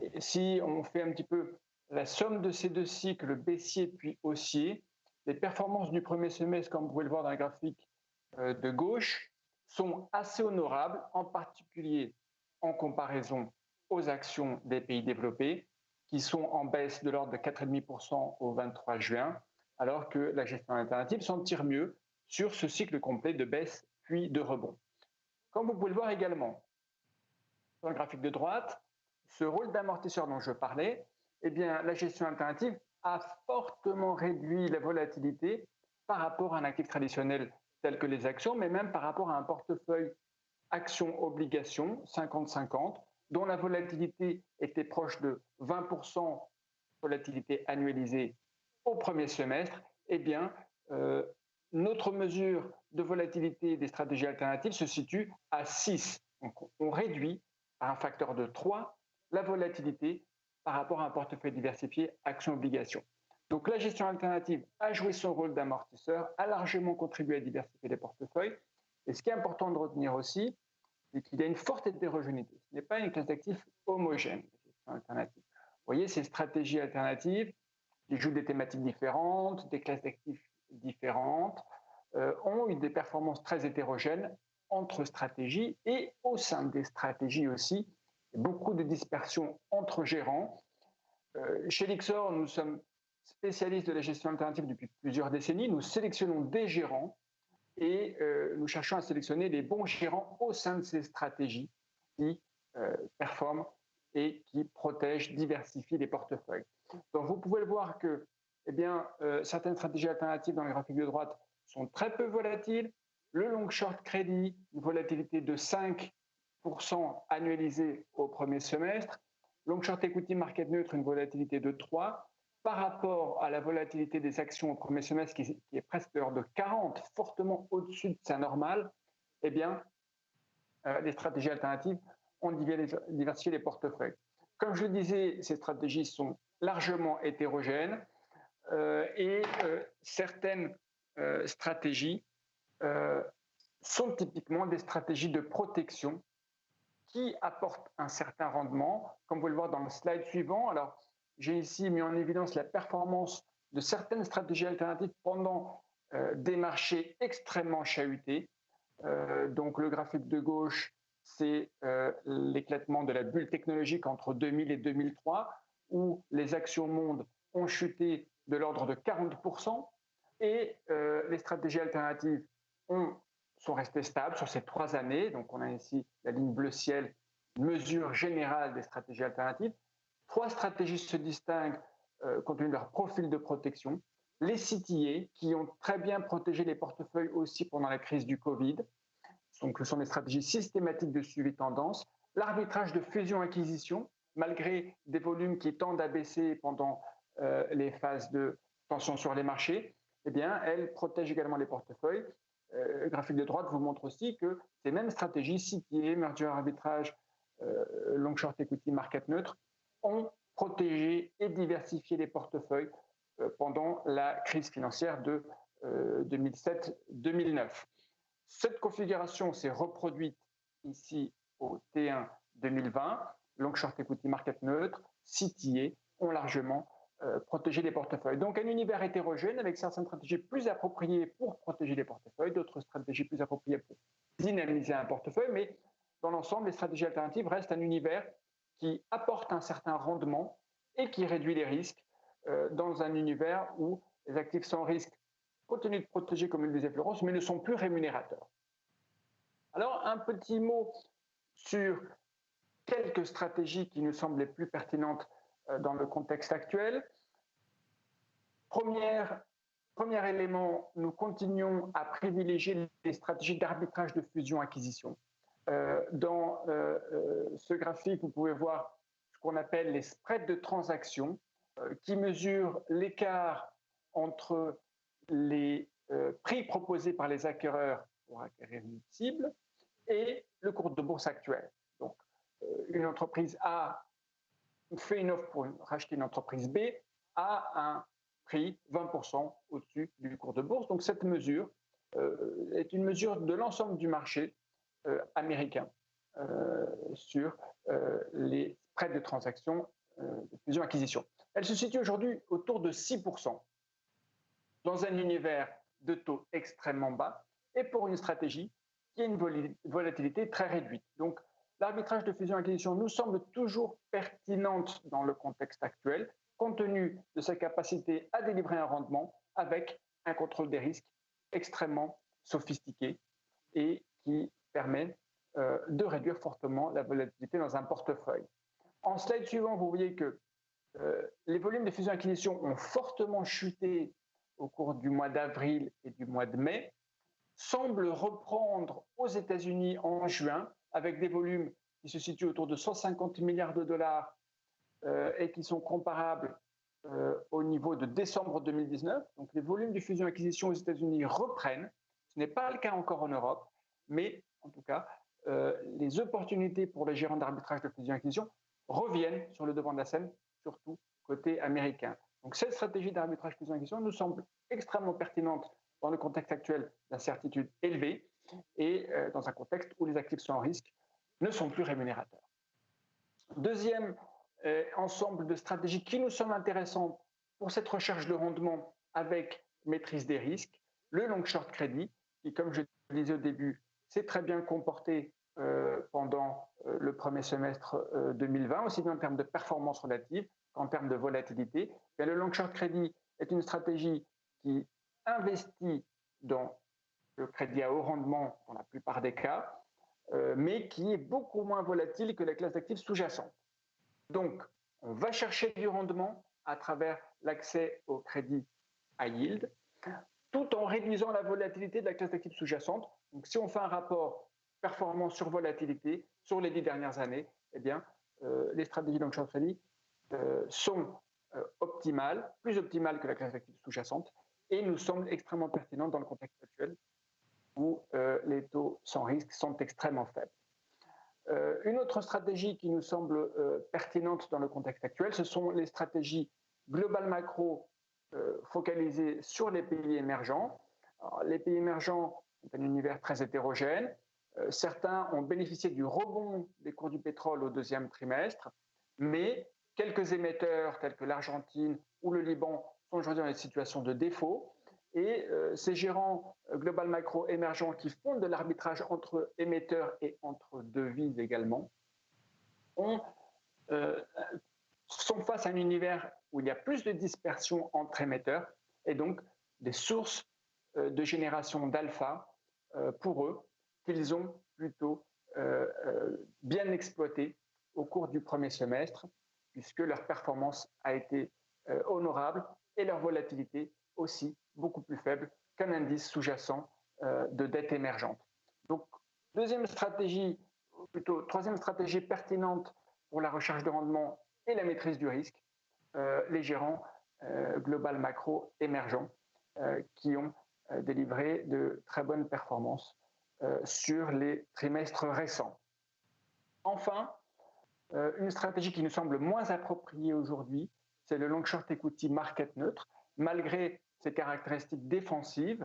S4: Et si on fait un petit peu la somme de ces 2 cycles, baissier puis haussier, les performances du premier semestre, comme vous pouvez le voir dans le graphique de gauche, sont assez honorables, en particulier en comparaison aux actions des pays développés, qui sont en baisse de l'ordre de 4,5% au 23 juin, alors que la gestion alternative s'en tire mieux sur ce cycle complet de baisse puis de rebond. Comme vous pouvez le voir également sur le graphique de droite, ce rôle d'amortisseur dont je parlais, eh bien, la gestion alternative a fortement réduit la volatilité par rapport à un actif traditionnel tel que les actions, mais même par rapport à un portefeuille actions-obligations 50-50, dont la volatilité était proche de 20% volatilité annualisée au premier semestre. Eh bien, notre mesure de volatilité des stratégies alternatives se situe à 6. Donc, on réduit par un facteur de 3 la volatilité par rapport à un portefeuille diversifié actions-obligations. Donc la gestion alternative a joué son rôle d'amortisseur, a largement contribué à diversifier les portefeuilles. Et ce qui est important de retenir aussi, c'est qu'il y a une forte hétérogénéité. Ce n'est pas une classe d'actifs homogène, la gestion alternative. Vous voyez, ces stratégies alternatives qui jouent des thématiques différentes, des classes d'actifs différentes, ont eu des performances très hétérogènes entre stratégies et au sein des stratégies aussi. Beaucoup de dispersion entre gérants. Chez Lyxor, nous sommes spécialistes de la gestion alternative depuis plusieurs décennies. Nous sélectionnons des gérants et nous cherchons à sélectionner les bons gérants au sein de ces stratégies qui performent et qui protègent, diversifient les portefeuilles. Donc vous pouvez le voir que certaines stratégies alternatives dans les graphiques de droite sont très peu volatiles. Le long short crédit, une volatilité de 5% annualisée au premier semestre. Long short equity market neutre, une volatilité de 3. Par rapport à la volatilité des actions au premier semestre, qui est presque de l'ordre de 40, fortement au-dessus de sa normale, eh bien, les stratégies alternatives ont diversifié les portefeuilles. Comme je le disais, ces stratégies sont largement hétérogènes et certaines stratégies sont typiquement des stratégies de protection qui apportent un certain rendement, comme vous le voyez dans le slide suivant. Alors, j'ai ici mis en évidence la performance de certaines stratégies alternatives pendant des marchés extrêmement chahutés. Donc, le graphique de gauche, c'est l'éclatement de la bulle technologique entre 2000 et 2003, où les actions monde ont chuté de l'ordre de 40%, et les stratégies alternatives sont restées stables sur ces 3 années. Donc, on a ici la ligne bleu ciel, mesure générale des stratégies alternatives. 3 stratégies se distinguent compte tenu de leur profil de protection. Les CTA, qui ont très bien protégé les portefeuilles aussi pendant la crise du Covid. Donc, ce sont des stratégies systématiques de suivi tendance. L'arbitrage de fusion-acquisition, malgré des volumes qui tendent à baisser pendant les phases de tension sur les marchés, eh bien, elles protègent également les portefeuilles. Le graphique de droite vous montre aussi que ces mêmes stratégies, CTA, merger arbitrage, long short equity, market neutre, ont protégé et diversifié les portefeuilles pendant la crise financière de 2007-2009. Cette configuration s'est reproduite ici au T1 2020. Long short equity, market neutre, CTA ont largement protéger les portefeuilles. Donc un univers hétérogène avec certaines stratégies plus appropriées pour protéger les portefeuilles, d'autres stratégies plus appropriées pour dynamiser un portefeuille, mais dans l'ensemble, les stratégies alternatives restent un univers qui apporte un certain rendement et qui réduit les risques dans un univers où les actifs sans risque continuent de protéger, comme le disait Florence, mais ne sont plus rémunérateurs. Alors un petit mot sur quelques stratégies qui nous semblent les plus pertinentes dans le contexte actuel. Premier élément, nous continuons à privilégier les stratégies d'arbitrage de fusion-acquisition. Dans ce graphique, vous pouvez voir ce qu'on appelle les spreads de transaction, qui mesurent l'écart entre les prix proposés par les acquéreurs pour acquérir une cible et le cours de bourse actuel. Donc, une entreprise A fait une offre pour racheter une entreprise B à un prix 20% au-dessus du cours de bourse. Donc cette mesure est une mesure de l'ensemble du marché américain sur les spreads de transactions de fusion-acquisition. Elle se situe aujourd'hui autour de 6% dans un univers de taux extrêmement bas et pour une stratégie qui a une volatilité très réduite. Donc, l'arbitrage de fusion-acquisition nous semble toujours pertinente dans le contexte actuel, compte tenu de sa capacité à délivrer un rendement avec un contrôle des risques extrêmement sophistiqué et qui permet de réduire fortement la volatilité dans un portefeuille. En slide suivant, vous voyez que les volumes de fusion-acquisition ont fortement chuté au cours du mois d'avril et du mois de mai, semblent reprendre aux États-Unis en juin, avec des volumes qui se situent autour de 150 milliards de dollars et qui sont comparables au niveau de décembre 2019. Donc les volumes de fusion-acquisition aux États-Unis reprennent. Ce n'est pas le cas encore en Europe, mais en tout cas, les opportunités pour les gérants d'arbitrage de fusion-acquisition reviennent sur le devant de la scène, surtout côté américain. Donc cette stratégie d'arbitrage fusion-acquisition nous semble extrêmement pertinente dans le contexte actuel d'incertitude élevée et dans un contexte où les actifs sans risque ne sont plus rémunérateurs. Deuxième ensemble de stratégies qui nous semblent intéressantes pour cette recherche de rendement avec maîtrise des risques, le long short crédit, qui, comme je le disais au début, s'est très bien comporté pendant le premier semestre 2020, aussi bien en termes de performance relative qu'en termes de volatilité. Et le long short crédit est une stratégie qui investit dans le crédit à haut rendement dans la plupart des cas, mais qui est beaucoup moins volatile que la classe d'actifs sous-jacente. Donc, on va chercher du rendement à travers l'accès au crédit à yield, tout en réduisant la volatilité de la classe d'actifs sous-jacente. Donc, si on fait un rapport performance sur volatilité sur les 10 dernières années, eh bien, les stratégies long short crédit sont optimales, plus optimales que la classe d'actifs sous-jacente, et nous semblent extrêmement pertinentes dans le contexte actuel où les taux sans risque sont extrêmement faibles. Une autre stratégie qui nous semble pertinente dans le contexte actuel, ce sont les stratégies global macro focalisées sur les pays émergents. Alors, les pays émergents sont un univers très hétérogène. Certains ont bénéficié du rebond des cours du pétrole au deuxième trimestre, mais quelques émetteurs tels que l'Argentine ou le Liban sont aujourd'hui dans une situation de défaut. Et ces gérants global macro émergents qui font de l'arbitrage entre émetteurs et entre devises également sont face à un univers où il y a plus de dispersion entre émetteurs et donc des sources de génération d'alpha pour eux qu'ils ont plutôt bien exploité au cours du premier semestre, puisque leur performance a été honorable et leur volatilité aussi beaucoup plus faible qu'un indice sous-jacent de dette émergente. Donc, troisième stratégie pertinente pour la recherche de rendement et la maîtrise du risque, les gérants global macro émergents qui ont délivré de très bonnes performances sur les trimestres récents. Enfin, une stratégie qui nous semble moins appropriée aujourd'hui, c'est le long short equity market neutre, malgré ses caractéristiques défensives,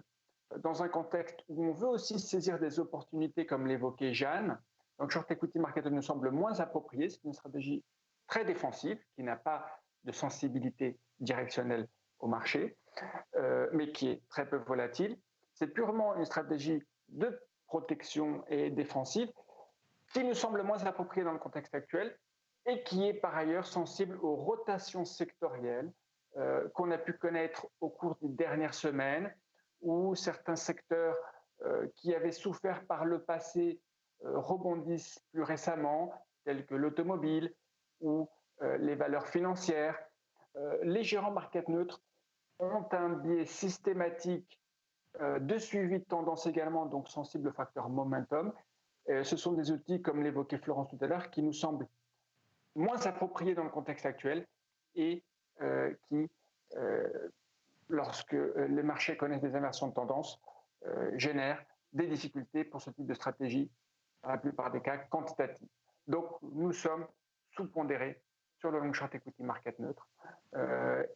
S4: dans un contexte où on veut aussi saisir des opportunités comme l'évoquait Jeanne. Donc short equity market neutre nous semble moins approprié, c'est une stratégie très défensive qui n'a pas de sensibilité directionnelle au marché, mais qui est très peu volatile. C'est purement une stratégie de protection et défensive qui nous semble moins appropriée dans le contexte actuel et qui est par ailleurs sensible aux rotations sectorielles qu'on a pu connaître au cours des dernières semaines, où certains secteurs qui avaient souffert par le passé rebondissent plus récemment, tels que l'automobile ou les valeurs financières. Les gérants market neutres ont un biais systématique de suivi de tendance également, donc sensible au facteur momentum. Ce sont des outils, comme l'évoquait Florence tout à l'heure, qui nous semblent moins appropriés dans le contexte actuel et qui, lorsque les marchés connaissent des inversions de tendance, génèrent des difficultés pour ce type de stratégie, dans la plupart des cas quantitatives. Donc, nous sommes sous-pondérés sur le long short equity market neutre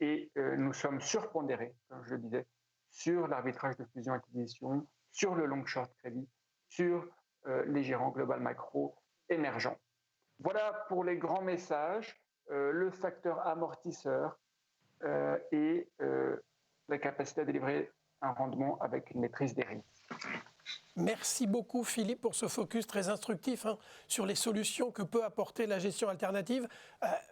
S4: et nous sommes surpondérés, comme je le disais, sur l'arbitrage de fusion-acquisition, sur le long short crédit, sur les gérants global macro émergents. Voilà pour les grands messages, le facteur amortisseur et la capacité à délivrer un rendement avec une maîtrise des risques.
S1: Merci beaucoup Philippe pour ce focus très instructif sur les solutions que peut apporter la gestion alternative.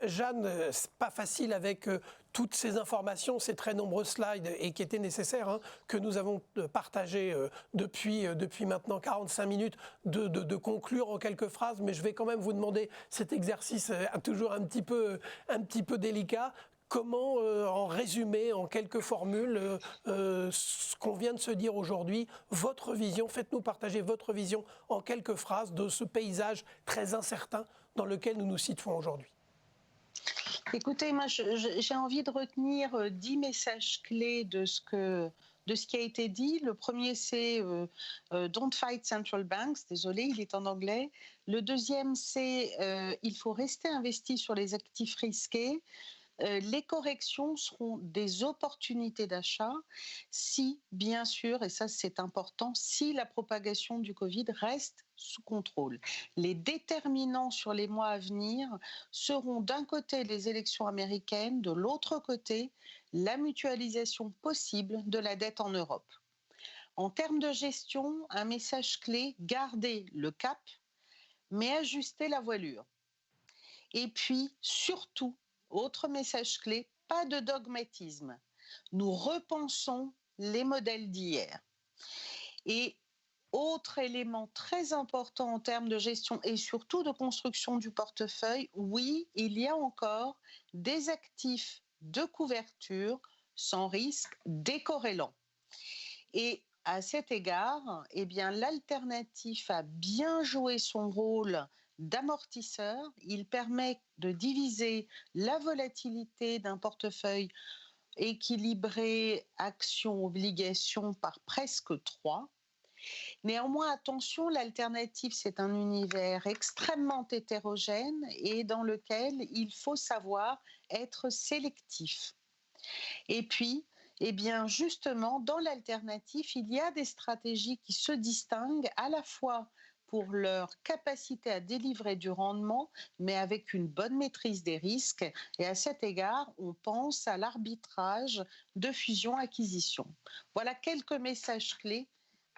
S1: Jeanne, c'est pas facile avec toutes ces informations, ces très nombreux slides et qui étaient nécessaires, que nous avons partagés depuis maintenant 45 minutes, de conclure en quelques phrases, mais je vais quand même vous demander cet exercice toujours un petit peu délicat. Comment, en résumé, en quelques formules, ce qu'on vient de se dire aujourd'hui, votre vision, faites-nous partager votre vision en quelques phrases de ce paysage très incertain dans lequel nous nous situons aujourd'hui.
S2: Écoutez, moi, j'ai envie de retenir 10 messages clés de ce qui a été dit. Le premier, c'est Don't fight central banks. Désolé, il est en anglais. Le deuxième, c'est il faut rester investi sur les actifs risqués. Les corrections seront des opportunités d'achat si, bien sûr, et ça c'est important, si la propagation du Covid reste sous contrôle. Les déterminants sur les mois à venir seront d'un côté les élections américaines, de l'autre côté la mutualisation possible de la dette en Europe. En termes de gestion, un message clé, gardez le cap, mais ajustez la voilure. Et puis, surtout, autre message clé, pas de dogmatisme. Nous repensons les modèles d'hier. Et autre élément très important en termes de gestion et surtout de construction du portefeuille, oui, il y a encore des actifs de couverture sans risque décorrélants. Et à cet égard, eh bien, l'alternatif a bien joué son rôle d'amortisseur. Il permet de diviser la volatilité d'un portefeuille équilibré actions-obligations par presque 3. Néanmoins, attention, l'alternative, c'est un univers extrêmement hétérogène et dans lequel il faut savoir être sélectif. Et puis, eh bien, justement, dans l'alternative, il y a des stratégies qui se distinguent à la fois pour leur capacité à délivrer du rendement, mais avec une bonne maîtrise des risques. Et à cet égard, on pense à l'arbitrage de fusion-acquisition. Voilà quelques messages clés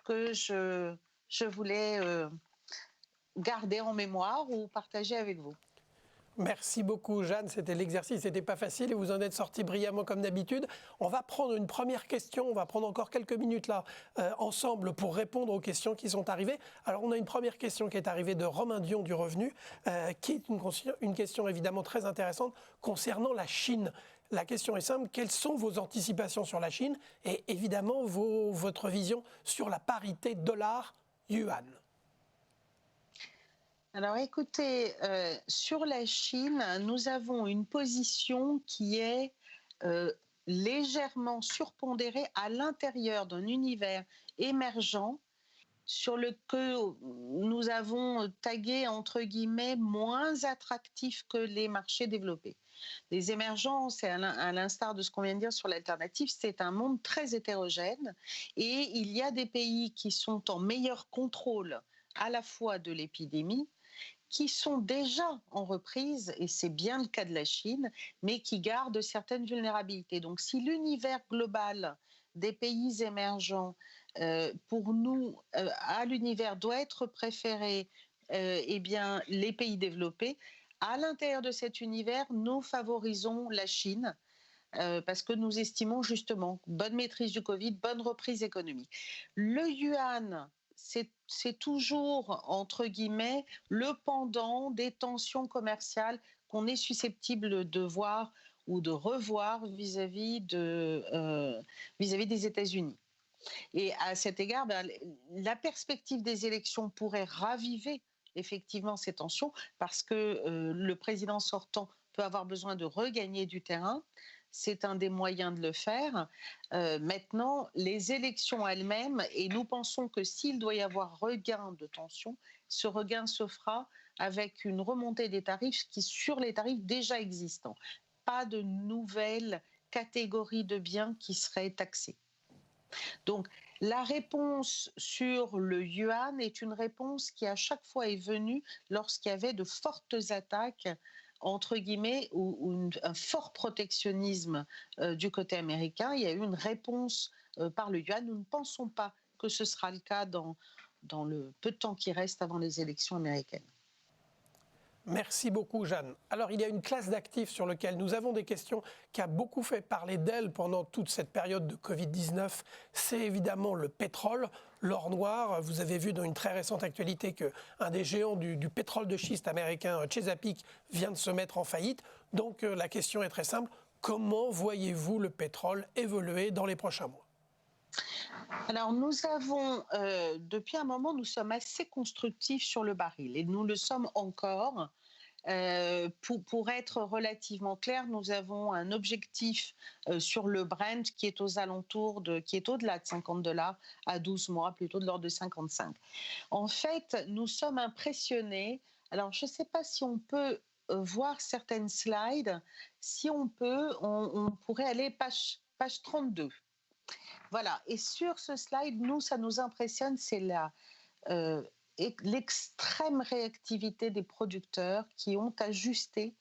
S2: que je voulais garder en mémoire ou partager avec vous.
S1: Merci beaucoup Jeanne, c'était l'exercice, c'était pas facile et vous en êtes sorti brillamment comme d'habitude. On va prendre une première question, on va prendre encore quelques minutes là ensemble pour répondre aux questions qui sont arrivées. Alors on a une première question qui est arrivée de Romain Dion du Revenu, qui est une question évidemment très intéressante concernant la Chine. La question est simple, quelles sont vos anticipations sur la Chine et évidemment votre vision sur la parité dollar-yuan?
S2: Alors écoutez, sur la Chine, nous avons une position qui est légèrement surpondérée à l'intérieur d'un univers émergent sur le que nous avons tagué entre guillemets moins attractif que les marchés développés. Les émergents, c'est à l'instar de ce qu'on vient de dire sur l'alternative, c'est un monde très hétérogène et il y a des pays qui sont en meilleur contrôle à la fois de l'épidémie, qui sont déjà en reprise, et c'est bien le cas de la Chine, mais qui gardent certaines vulnérabilités. Donc si l'univers global des pays émergents, pour nous, à l'univers doit être préféré eh bien, les pays développés, à l'intérieur de cet univers, nous favorisons la Chine, parce que nous estimons justement bonne maîtrise du Covid, bonne reprise économique. Le yuan, c'est toujours, entre guillemets, le pendant des tensions commerciales qu'on est susceptible de voir ou de revoir vis-à-vis des États-Unis. Et à cet égard, la perspective des élections pourrait raviver effectivement ces tensions parce que le président sortant peut avoir besoin de regagner du terrain. C'est un des moyens de le faire. Maintenant, les élections elles-mêmes, et nous pensons que s'il doit y avoir regain de tension, ce regain se fera avec une remontée des tarifs sur les tarifs déjà existants. Pas de nouvelles catégories de biens qui seraient taxées. Donc, la réponse sur le yuan est une réponse qui à chaque fois est venue lorsqu'il y avait de fortes attaques entre guillemets, ou un fort protectionnisme du côté américain. Il y a eu une réponse par le yuan. Nous ne pensons pas que que ce sera le cas dans le peu de temps qui reste avant les élections américaines.
S1: Merci beaucoup, Jeanne. Alors, il y a une classe d'actifs sur laquelle nous avons des questions qui a beaucoup fait parler d'elle pendant toute cette période de Covid-19. C'est évidemment le pétrole, l'or noir. Vous avez vu dans une très récente actualité qu'un des géants du pétrole de schiste américain, Chesapeake, vient de se mettre en faillite. Donc, la question est très simple. Comment voyez-vous le pétrole évoluer dans les prochains mois ?
S2: Alors, nous avons, depuis un moment, nous sommes assez constructifs sur le baril et nous le sommes encore. Pour être relativement clair, nous avons un objectif sur le Brent qui est aux alentours qui est au-delà de $50 à 12 mois, plutôt de l'ordre de 55. En fait, nous sommes impressionnés. Alors, je ne sais pas si on peut voir certaines slides. Si on peut, on pourrait aller page 32. Voilà, et sur ce slide, ça nous impressionne, c'est l'extrême réactivité des producteurs qui ont ajusté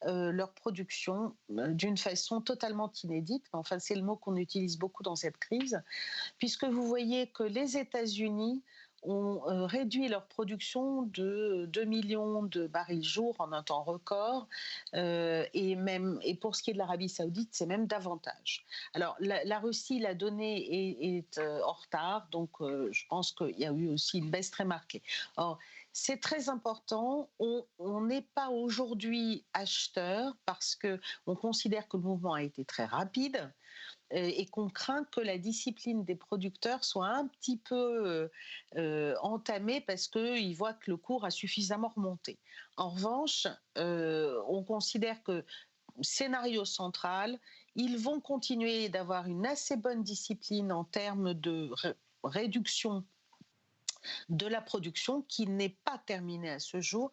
S2: leur production d'une façon totalement inédite. Enfin, c'est le mot qu'on utilise beaucoup dans cette crise, puisque vous voyez que les États-Unis ont réduit leur production de 2 millions de barils jour en un temps record, et pour ce qui est de l'Arabie Saoudite, c'est même davantage. Alors, la Russie, la donnée est en retard, donc je pense qu'il y a eu aussi une baisse très marquée. Or, c'est très important, on n'est pas aujourd'hui acheteur parce qu'on considère que le mouvement a été très rapide, et qu'on craint que la discipline des producteurs soit un petit peu entamée parce qu'ils voient que le cours a suffisamment remonté. En revanche, on considère que, scénario central, ils vont continuer d'avoir une assez bonne discipline en termes de réduction de la production qui n'est pas terminée à ce jour.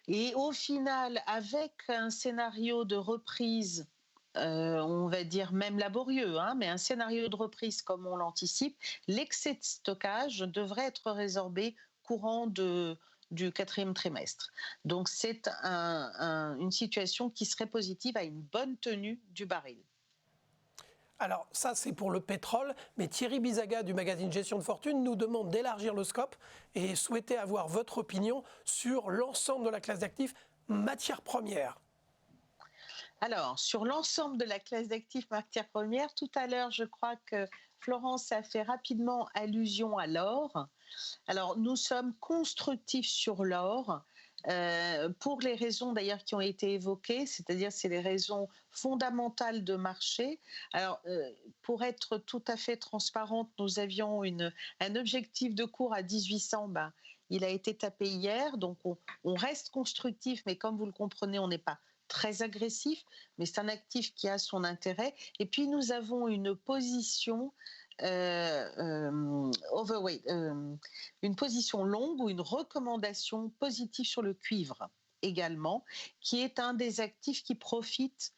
S2: Et au final, avec un scénario de reprise, on va dire même laborieux, mais un scénario de reprise comme on l'anticipe, l'excès de stockage devrait être résorbé courant du quatrième trimestre. Donc c'est une situation qui serait positive à une bonne tenue du baril.
S1: Alors ça, c'est pour le pétrole, mais Thierry Bizaga du magazine Gestion de Fortune nous demande d'élargir le scope et souhaitait avoir votre opinion sur l'ensemble de la classe d'actifs matières premières.
S2: Alors, sur l'ensemble de la classe d'actifs matières premières, tout à l'heure, je crois que Florence a fait rapidement allusion à l'or. Alors, nous sommes constructifs sur l'or. Pour les raisons d'ailleurs qui ont été évoquées, c'est-à-dire c'est les raisons fondamentales de marché. Alors, pour être tout à fait transparente, nous avions un objectif de cours à 1800, il a été tapé hier, donc on reste constructif, mais comme vous le comprenez, on n'est pas très agressif, mais c'est un actif qui a son intérêt. Et puis nous avons une position overweight, une position longue ou une recommandation positive sur le cuivre également, qui est un des actifs qui profite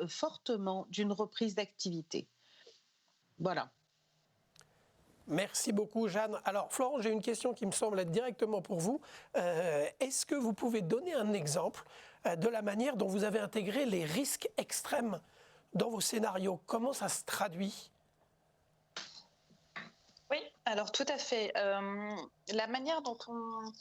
S2: fortement d'une reprise d'activité. Voilà.
S1: Merci beaucoup, Jeanne. Alors, Florent, j'ai une question qui me semble être directement pour vous. Est-ce que vous pouvez donner un exemple de la manière dont vous avez intégré les risques extrêmes dans vos scénarios? Comment ça se traduit ?
S3: Oui, alors tout à fait. La manière dont on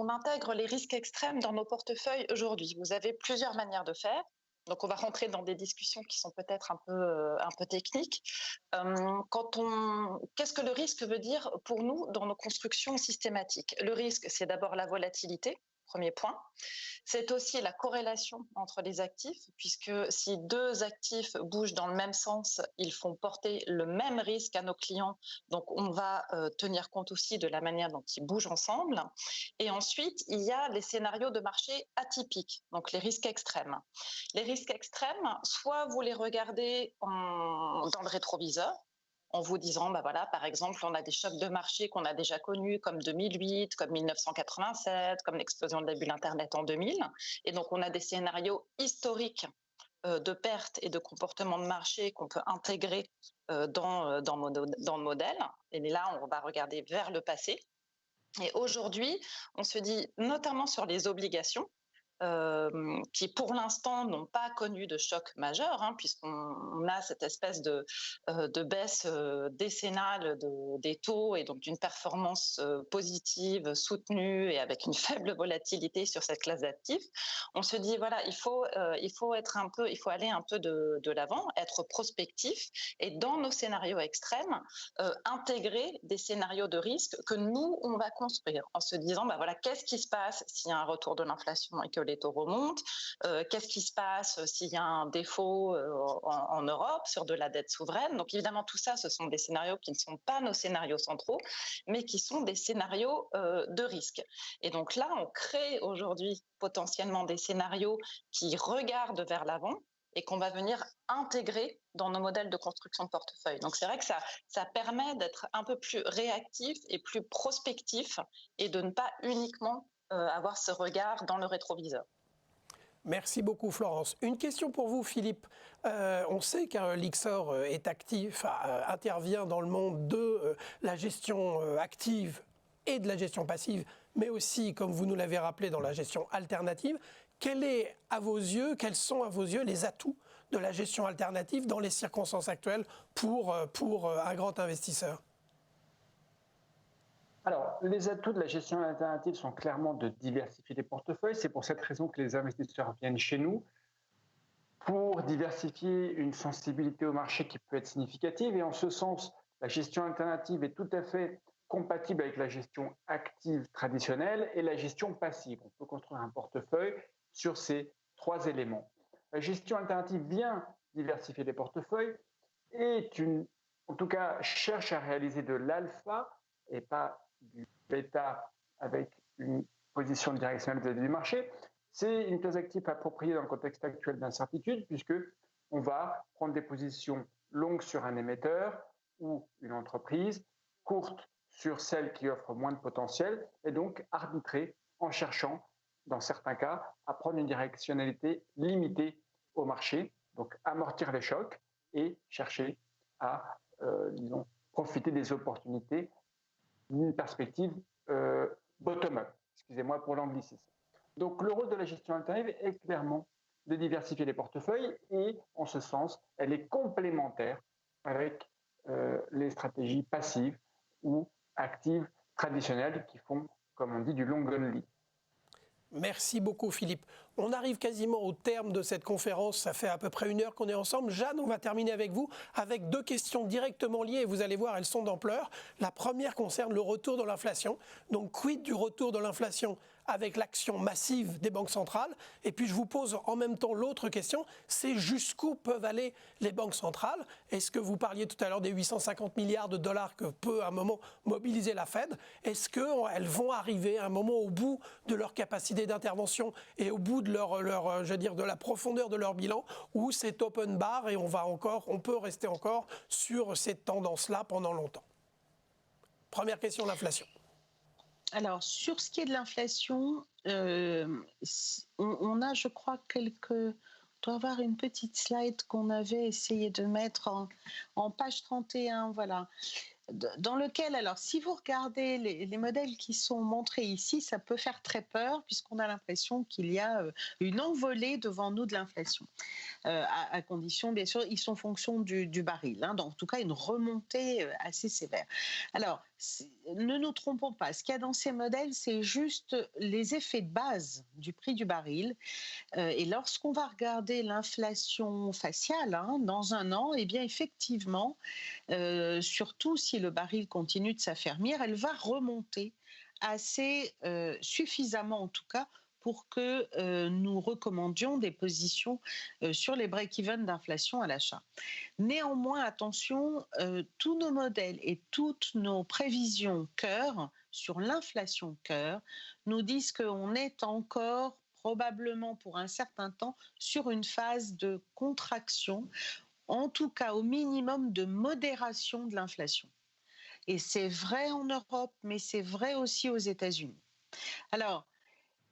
S3: intègre les risques extrêmes dans nos portefeuilles aujourd'hui, vous avez plusieurs manières de faire. Donc, on va rentrer dans des discussions qui sont peut-être un peu techniques. Qu'est-ce que le risque veut dire pour nous dans nos constructions systématiques? Le risque, c'est d'abord la volatilité, premier point. C'est aussi la corrélation entre les actifs, puisque si deux actifs bougent dans le même sens, ils font porter le même risque à nos clients. Donc, on va tenir compte aussi de la manière dont ils bougent ensemble. Et ensuite, il y a les scénarios de marché atypiques, donc les risques extrêmes. Les risques extrêmes, soit vous les regardez dans le rétroviseur, en vous disant, voilà, par exemple, on a des chocs de marché qu'on a déjà connus, comme 2008, comme 1987, comme l'explosion de la bulle Internet en 2000. Et donc, on a des scénarios historiques de pertes et de comportements de marché qu'on peut intégrer dans le modèle. Et là, on va regarder vers le passé. Et aujourd'hui, on se dit, notamment sur les obligations, qui pour l'instant n'ont pas connu de choc majeur, hein, puisqu'on a cette espèce de baisse décennale des taux et donc d'une performance positive, soutenue et avec une faible volatilité sur cette classe d'actifs. On se dit voilà, il faut aller un peu de l'avant, être prospectif et dans nos scénarios extrêmes, intégrer des scénarios de risque que nous on va construire en se disant bah voilà, qu'est-ce qui se passe s'il y a un retour de l'inflation et que les taux remontent, qu'est-ce qui se passe s'il y a un défaut en Europe sur de la dette souveraine. Donc évidemment tout ça, ce sont des scénarios qui ne sont pas nos scénarios centraux, mais qui sont des scénarios de risque. Et donc là, on crée aujourd'hui potentiellement des scénarios qui regardent vers l'avant et qu'on va venir intégrer dans nos modèles de construction de portefeuille. Donc c'est vrai que ça permet d'être un peu plus réactif et plus prospectif et de ne pas uniquement avoir ce regard dans le rétroviseur.
S1: Merci beaucoup Florence. Une question pour vous Philippe. On sait qu'un Lyxor est actif, intervient dans le monde de la gestion active et de la gestion passive, mais aussi, comme vous nous l'avez rappelé, dans la gestion alternative. Quels sont à vos yeux les atouts de la gestion alternative dans les circonstances actuelles pour un grand investisseur ?
S4: Alors, les atouts de la gestion alternative sont clairement de diversifier les portefeuilles. C'est pour cette raison que les investisseurs viennent chez nous, pour diversifier une sensibilité au marché qui peut être significative. Et en ce sens, la gestion alternative est tout à fait compatible avec la gestion active traditionnelle et la gestion passive. On peut construire un portefeuille sur ces trois éléments. La gestion alternative vient diversifier les portefeuilles et en tout cas cherche à réaliser de l'alpha et pas du bêta avec une position directionnelle vis-à-vis du marché. C'est une classe active appropriée dans le contexte actuel d'incertitude, puisqu'on va prendre des positions longues sur un émetteur ou une entreprise, courtes sur celle qui offre moins de potentiel, et donc arbitrer en cherchant, dans certains cas, à prendre une directionnalité limitée au marché, donc amortir les chocs et chercher à, profiter des opportunités d'une perspective bottom-up. Excusez-moi pour l'anglicisme. Donc le rôle de la gestion alternative est clairement de diversifier les portefeuilles et en ce sens, elle est complémentaire avec les stratégies passives ou actives traditionnelles qui font, comme on dit, du long only.
S1: Merci beaucoup Philippe. On arrive quasiment au terme de cette conférence, ça fait à peu près 1 heure qu'on est ensemble. Jeanne, on va terminer avec vous avec 2 questions directement liées et vous allez voir, elles sont d'ampleur. La première concerne le retour de l'inflation. Donc quid du retour de l'inflation avec l'action massive des banques centrales? Et puis je vous pose en même temps l'autre question, c'est jusqu'où peuvent aller les banques centrales? Est-ce que vous parliez tout à l'heure des 850 milliards de dollars que peut à un moment mobiliser la Fed? Est-ce qu'elles vont arriver à un moment au bout de leur capacité d'intervention et au bout de de la profondeur de leur bilan, ou c'est open bar et on peut rester encore sur cette tendance-là pendant longtemps? Première question, l'inflation.
S2: Alors, sur ce qui est de l'inflation, on a, je crois, on doit avoir une petite slide qu'on avait essayé de mettre en page 31, voilà. Dans lequel, alors, si vous regardez les modèles qui sont montrés ici, ça peut faire très peur puisqu'on a l'impression qu'il y a une envolée devant nous de l'inflation. À condition, bien sûr, ils sont fonction du baril, hein, donc, en tout cas une remontée assez sévère. Alors, ne nous trompons pas, ce qu'il y a dans ces modèles, c'est juste les effets de base du prix du baril. Et lorsqu'on va regarder l'inflation faciale dans un an, eh bien effectivement, surtout si le baril continue de s'affermir, elle va remonter assez suffisamment en tout cas pour que nous recommandions des positions sur les break-even d'inflation à l'achat. Néanmoins, attention, tous nos modèles et toutes nos prévisions cœur sur l'inflation cœur nous disent qu'on est encore probablement pour un certain temps sur une phase de contraction, en tout cas au minimum de modération de l'inflation. Et c'est vrai en Europe, mais c'est vrai aussi aux États-Unis. Alors,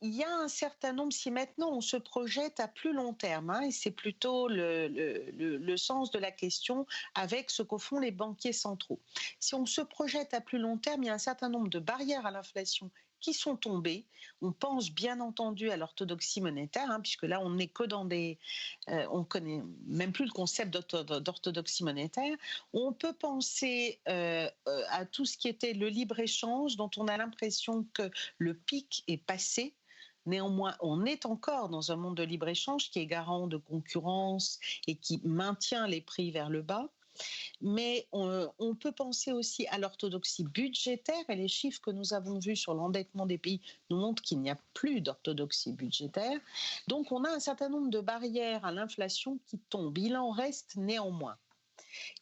S2: il y a un certain nombre, si maintenant on se projette à plus long terme, et c'est plutôt le sens de la question avec ce qu'au font les banquiers centraux. Si on se projette à plus long terme, il y a un certain nombre de barrières à l'inflation qui sont tombés. On pense bien entendu à l'orthodoxie monétaire, puisque là, on n'est que dans on connaît même plus le concept d'orthodoxie monétaire. On peut penser à tout ce qui était le libre-échange, dont on a l'impression que le pic est passé. Néanmoins, on est encore dans un monde de libre-échange qui est garant de concurrence et qui maintient les prix vers le bas. Mais on peut penser aussi à l'orthodoxie budgétaire, et les chiffres que nous avons vus sur l'endettement des pays nous montrent qu'il n'y a plus d'orthodoxie budgétaire. Donc on a un certain nombre de barrières à l'inflation qui tombent. Il en reste néanmoins.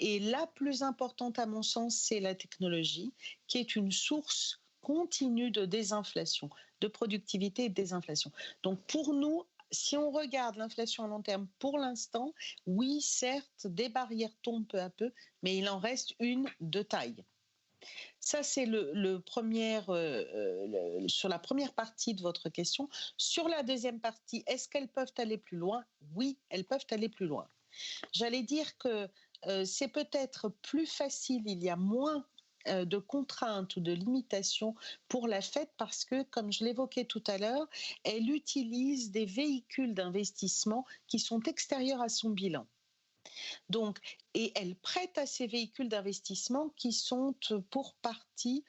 S2: Et la plus importante à mon sens, c'est la technologie, qui est une source continue de désinflation, de productivité et de désinflation. Donc pour nous, si on regarde l'inflation à long terme, pour l'instant, oui, certes, des barrières tombent peu à peu, mais il en reste une de taille. Ça, c'est sur la première partie de votre question. Sur la deuxième partie, est-ce qu'elles peuvent aller plus loin? Oui, elles peuvent aller plus loin. J'allais dire que c'est peut-être plus facile, il y a moins de contraintes ou de limitations pour la Fed parce que, comme je l'évoquais tout à l'heure, elle utilise des véhicules d'investissement qui sont extérieurs à son bilan. Donc, et elle prête à ces véhicules d'investissement qui sont pour partie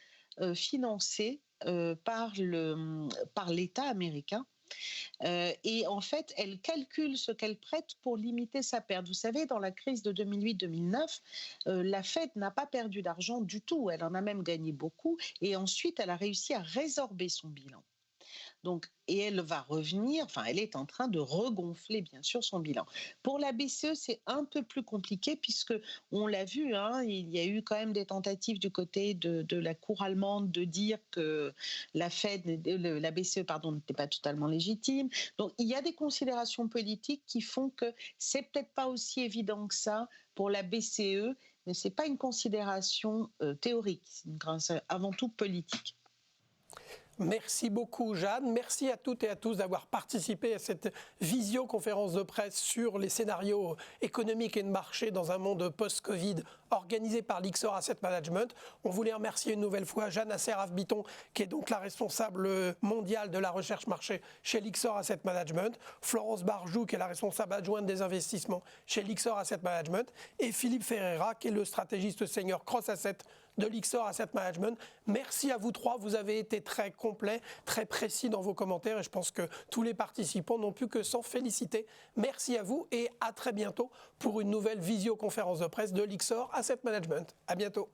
S2: financés par l'État américain. Et en fait, elle calcule ce qu'elle prête pour limiter sa perte. Vous savez, dans la crise de 2008-2009, la Fed n'a pas perdu d'argent du tout. Elle en a même gagné beaucoup. Et ensuite, elle a réussi à résorber son bilan. Donc, et elle va revenir, elle est en train de regonfler bien sûr son bilan. Pour la BCE, c'est un peu plus compliqué puisque on l'a vu, il y a eu quand même des tentatives du côté de la cour allemande de dire que la BCE n'était pas totalement légitime. Donc il y a des considérations politiques qui font que c'est peut-être pas aussi évident que ça pour la BCE, mais c'est pas une considération théorique, c'est avant tout politique.
S1: Merci beaucoup Jeanne, merci à toutes et à tous d'avoir participé à cette visioconférence de presse sur les scénarios économiques et de marché dans un monde post-Covid organisé par Lyxor Asset Management. On voulait remercier une nouvelle fois Jeanne Asseraf-Biton qui est donc la responsable mondiale de la recherche marché chez Lyxor Asset Management, Florence Barjou qui est la responsable adjointe des investissements chez Lyxor Asset Management et Philippe Ferreira qui est le stratégiste senior cross-asset de Lyxor Asset Management. Merci à vous trois, vous avez été très complets, très précis dans vos commentaires et je pense que tous les participants n'ont pu que s'en féliciter. Merci à vous et à très bientôt pour une nouvelle visioconférence de presse de Lyxor Asset Management. À bientôt.